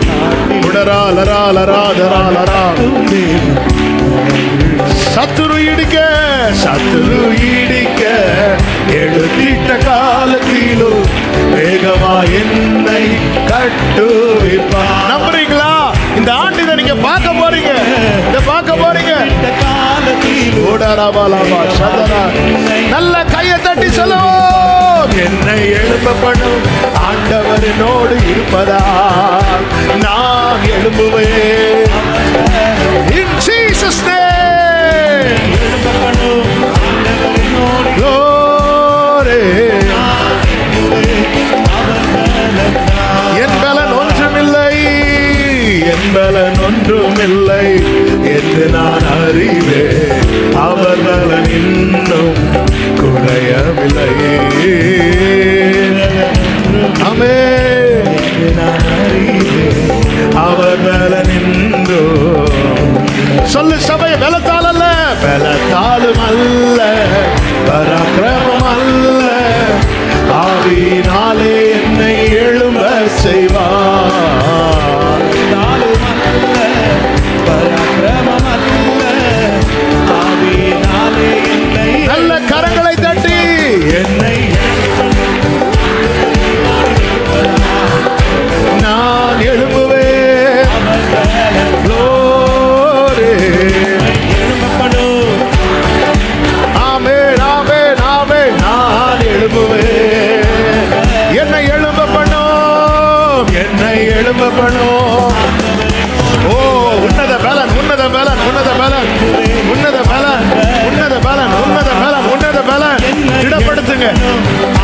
சத்துரு இடிக்க, சத்துரு இடிக்க எடுத்திட்ட காலத்திலும் வேகமா என்னை கட்டுவிப்பார். நம்புறீங்களா? இந்த ஆண்டு இதை நீங்க பார்க்க போறீங்க, இதை பார்க்க போறீங்க. நல்ல கையை தட்டி சொல்லுவோம், என்னை எழுப்ப பண்ணும் ஆண்டவரினோடு இருப்பதால் நான் எழும்புவேன். In Jesus' name. Glory. என் பலன் ஒன்றுமில்லை, என் பலன் ஒன்றுமில்லை என்று நான் அறிவேன், அவர் பலன் இன்னும் குறையவில்லை. ஆமென். அவர் பலன் இன்னும். சொல்லு சபை, பலத்தால் அல்ல, பலத்தாலும் அல்ல, பராக்கிரமம் அல்ல, ஆவியினாலே என்னை எழும்ப செய்வார். நல்ல கரங்களை தட்டி என்னை நான் எழும்புவேன். ஆமென், ஆமென், ஆமென். நான் எழும்புவேன், என்னை எழும்ப பண்ணும், என்னை எழும்ப பண்ணும். ஓ உன்னத பலன், உன்னத பலன், உன்னத பலன், உன்னத பலன், உன்னத பலன், உன்னத பலன், உன்னத பலன். திடப்படுத்துங்க.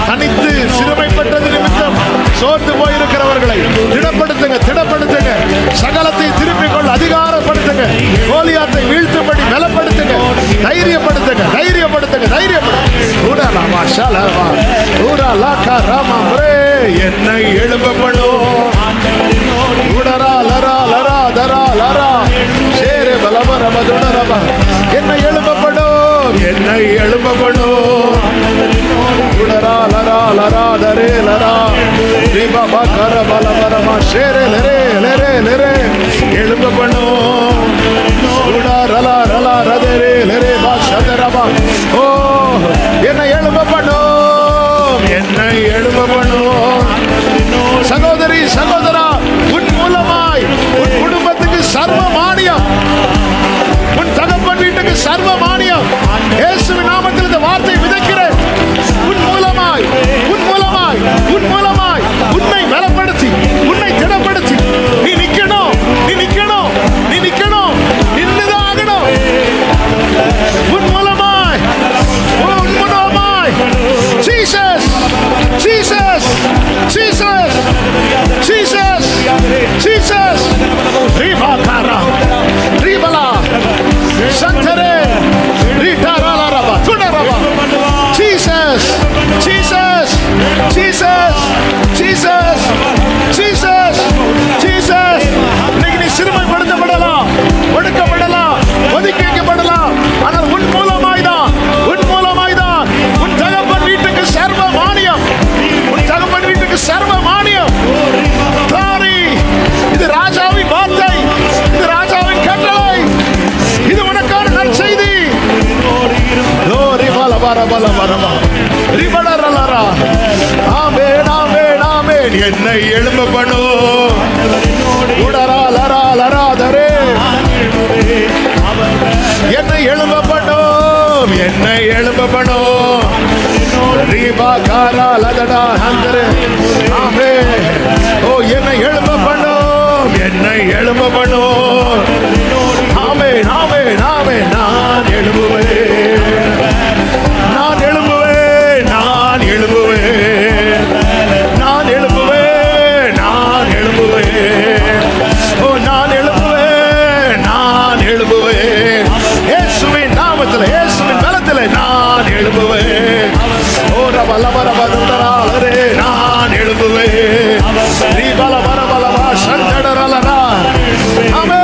தனித்து சிறுமைப்பட்டது நிமித்தம் சோர்ந்து போயிருக்கிறவர்களை திடப்படுத்துங்க, திடப்படுத்துங்க. சகலத்தை திருப்பிக் கொள்ள அதிகாரப்படுத்துங்க. கோலியாத்தை வீழ்த்தும்படி பலப்படுத்துங்க, தைரியப்படுத்துங்க, தைரியப்படுத்துங்க, தைரியப்படுத்துங்க. என்னை எழும்ப பண்ணும் என்னை எழுப்பப்படும், என்னை எழுப்பப்படும். எழுப்பப்படும். ஓ என்னை எழுப்பப்படும், என்னை எழுப்பப்படும். சகோதரி, சகோதரா, உன் மூலமாய் உன் குடும்பத்துக்கு சர்வ மானியம், உன் தகப்பன் வீட்டுக்கு சர்வ மானியம் இயேசுவின் நாமத்தில் இந்த வார்த்தை விதைக்கிறேன். உன் மூலமாய், உன் மூலமாய், உன் மூலமாய் உன்னை பலப்படுத்தி, உன்னை திடப்படுத்தி நீ நிக்கணும், நீ நிக்கணும், நீ நிக்கணும். எழும்ப பண்ணும், என்னை எழும்ப பண்ணும். ரீபா காரா லதடா ஹந்தரே. ஆமென். ஓ என்னை எழும்ப பண்ணும், என்னை எழும்ப பண்ணும். ஆமென் ஆமென் ஆமென். நான் எழும்புவேன், நான் எழும்புவேன், நான் எழும்புவேன், நான் எழும்புவேன், நான் எழும்புவேன். ஓ நான் எழும்புவேன், நான் எழும்புவேன். இயேசுவின் நாமத்தில், இயேசுவின் பலத்தில் நான் எழும்புவேன். ஓ ரபலபரபதரே நான் எழும்புவேன். ரீபலபரபலபா சந்தடரலனா. ஆமென்.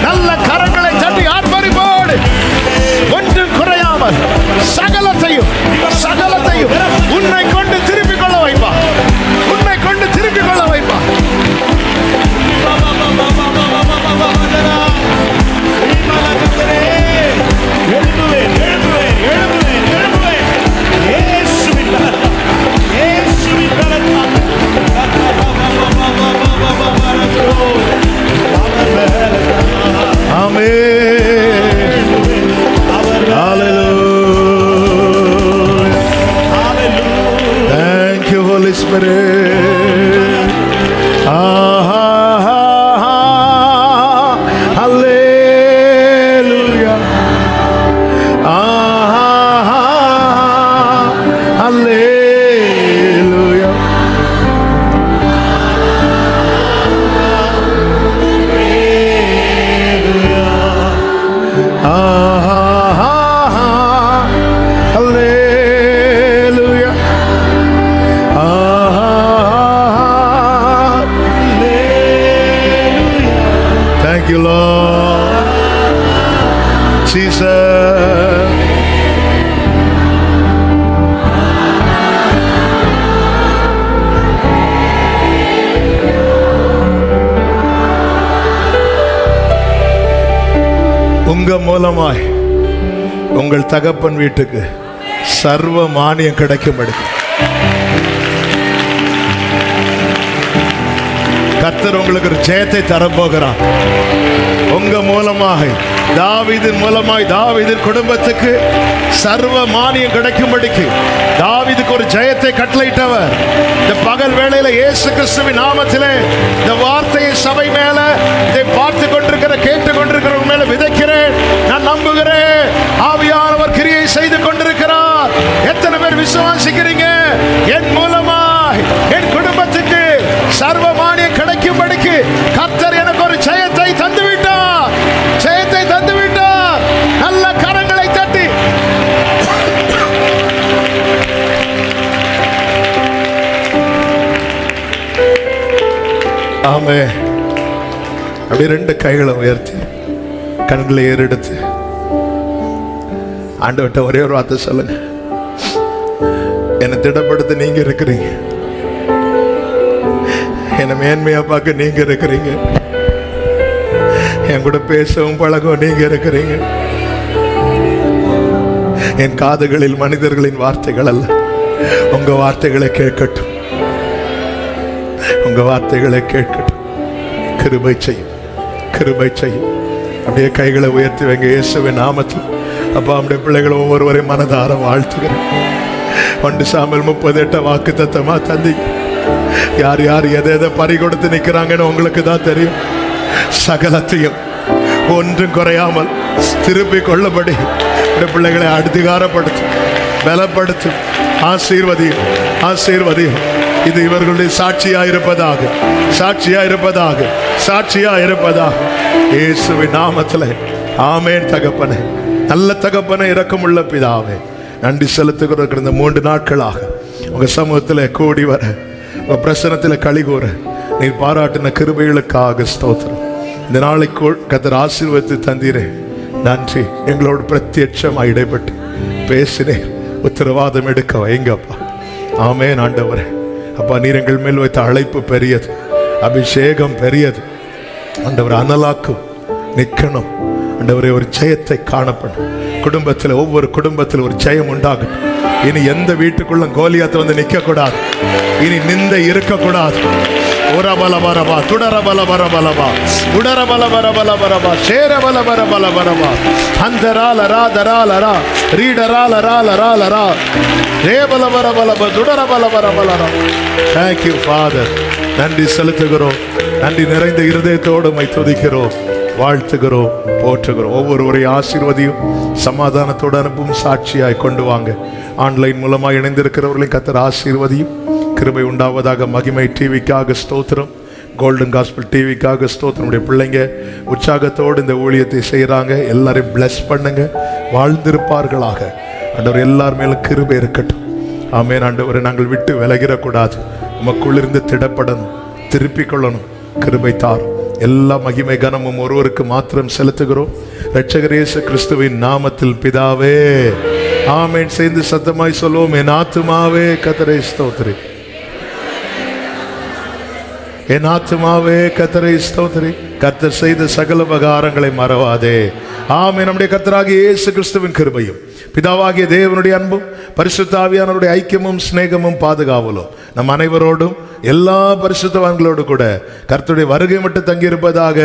நல்ல கரங்களை தட்டி ஆர்ப்பரிப்போடு ஒன்றும் குறையாமல் சகலத்தையும் சகலத்தையும் உன்னை கொண்டு திருப்பிக் கொள்ள வைப்பா, உன்னை கொண்டு திருப்பிக் கொள்ள வைப்பா. Thank you, Holy Spirit. Hallelujah. Hallelujah. Thank you, Lord Jesus. உங்க மூலமாய் உங்கள் தகப்பன் வீட்டுக்கு சர்வ மானியம் கிடைக்கும்படி கர்த்தர் உங்களுக்கு ஒரு ஜெயத்தை தரப்போகிறார். உங்க மூலமாக தாவீதின் மூலமாய் தாவீதின் குடும்பத்துக்கு சர்வ மானியம் கிடைக்கும்படிக்கு தாவீதுக்கு ஒரு ஜெயத்தை கட்டளையிட்டவர். இந்த பகல் வேளையில இயேசு கிறிஸ்துவின் நாமத்திலே இந்த வார்த்தையை சபை மேல இதை பார்த்து கொண்டிருக்கிற கேட்டு கொண்டிருக்கிற மேல விதைக்கிறேன். நான் நம்புகிறேன் ஆவியானவர் கிரியை செய்து கொண்டிருக்கிறார். எத்தனை பேர் விசுவாசிக்கிறீங்க? என் மூலமாய் என் குடும்பத்துக்கு சர்வ மானியம் கிடைக்கும்படிக்கு கர்த்தர் எனக்கு ஒரு ஜெயத்தை தந்துவிட்டார், ஜெயத்தை தந்துவிட்டார். நல்ல கரங்களை தட்டி ஆமே. அப்படி ரெண்டு கைகளை உயர்த்தி கண்களை ஏறெடுத்து ஆண்டவர்கிட்ட ஒரே ஒரு வார்த்தை சொல்லுங்க. என்னை திடப்படுத்த நீங்க இருக்கிறீங்க, என்னை மேன்மையா பார்க்க நீங்க இருக்கிறீங்க, என் கூட பேசவும் பழகவும் நீங்க இருக்கிறீங்க. என் காதுகளில் மனிதர்களின் வார்த்தைகள் அல்ல, உங்க வார்த்தைகளை கேட்கட்டும், உங்க வார்த்தைகளை கேட்கட்டும். கிருபை செய்யும், கிருபை செய்யும். அப்படியே கைகளை உயர்த்தி வைங்க இயேசுவின் நாமத்தில். அப்பா நம்முடைய பிள்ளைகளை ஒவ்வொருவரையும் மனதார வாழ்த்துகிறேன். 1 சாமுவேல் 38 வாக்கு தத்தமா தந்தீங்க. யார் யார் எதை பறி கொடுத்து நிற்கிறாங்கன்னு உங்களுக்கு தான் தெரியும். சகலத்தையும் ஒன்றும் குறையாமல் திருப்பி கொள்ளபடி பிள்ளைகளை அதிகாரப்படுத்தும், பலப்படுத்தும், ஆசீர்வதியும், ஆசீர்வதியும். இது இவர்களுடைய சாட்சியாயிருப்பதாக, சாட்சியாயிருப்பதாக, சாட்சியாயிருப்பதாக இயேசுவின் நாமத்தில் ஆமென். தகப்பனே, நல்ல தகப்பனே, இரக்கமுள்ள பிதாவே, நன்றி செலுத்துகிற இந்த 3 நாட்களாக உங்க சமூகத்தில் கூடி வர, உங்க பிரசனத்தில் களிகூற நீர் பாராட்டின கிருபைகளுக்காக ஸ்தோத்திரம். இந்த நாளை கர்த்தர் ஆசீர்வதித்து தந்தீரே, நன்றி. எங்களோடு பிரத்யட்சமாக இடைப்பட்டு பேசினேன், உத்தரவாதம் எடுக்க வைங்கப்பா. ஆமென் ஆண்டவரே. அப்பா, நீர் எங்கள் மேல் வைத்த அழைப்பு பெரியது, அபிஷேகம் பெரியது ஆண்டவர். அனலாக்கும் நிற்கணும் ஆண்டவரே, ஒரு ஜெயத்தை காணப்படும். குடும்பத்தில் ஒவ்வொரு குடும்பத்தில் ஒரு ஜெயம் உண்டாகட்டும். இனி எந்த வீட்டுக்குள்ள கோலியாத்து வந்து நிற்க கூடாது, இனி நிந்தை இருக்கக்கூடாது. உரபலபரபா துடரபலபரபலபா உடரபலபரபலபரபா சேரபலபரபலபரபா அந்தராலரா ரீடராலரா ரேபலபரபலப துடரபலபரபலரா. Thank you Father. நன்றி செலுத்துகிறோம். நன்றி நிறைந்த இருதயத்தோடு உம்மை துதிக்கிறோம், வாழ்த்துகிறோம், போற்றுகிறோம். ஒவ்வொருவரையும் ஆசீர்வதியும், சமாதானத்தோடு அனுப்பும், சாட்சியாய் கொண்டு வாங்க. ஆன்லைன் மூலமாக இணைந்திருக்கிறவர்களையும் கர்த்தர் ஆசீர்வதியும், கிருபை உண்டாவதாக. மகிமை டிவிக்காக ஸ்தோத்திரம், கோல்டன் காஸ்பல் டிவிக்காக ஸ்தோத்திரம். நம்முடைய பிள்ளைங்க உற்சாகத்தோடு இந்த ஊழியத்தை செய்கிறாங்க. எல்லாரையும் பிளஸ் பண்ணுங்க, வாழ்ந்திருப்பார்களாக. ஆண்டவர் எல்லார் மேலும் கிருபை இருக்கட்டும். ஆமென். ஆண்டவரை நாங்கள் விட்டு விலகிடக்கூடாது, நமக்குள்ளிருந்து திடப்படணும், திருப்பிக் கொள்ளணும். கிருபை தாரும். எல்லா மகிமை கனமும் ஒருவருக்கு மாத்திரம் செலுத்துகிறோம், இரட்சகர் இயேசு கிறிஸ்துவின் நாமத்தில் பிதாவே, ஆமென். சேர்ந்து சத்தமாய் சொல்லுவோம், என் ஆத்துமாவே கர்த்தரை ஸ்தோத்திரி, என் ஆத்துமாவே கர்த்தரை ஸ்தோத்திரி, கர்த்தர் செய்த சகல உபகாரங்களை மறவாதே. ஆமென். நம்முடைய கர்த்தராகிய இயேசு கிறிஸ்துவின் கிருபையும், பிதாவாகிய தேவனுடைய அன்பும், பரிசுத்த ஆவியானவருடைய ஐக்கியமும் சிநேகமும் பாதுகாவலும் நம் அனைவரோடும் எல்லா பரிசுத்தவான்களோடு கூட கர்த்தருடைய வருகை மட்டும் தங்கியிருப்பதாக.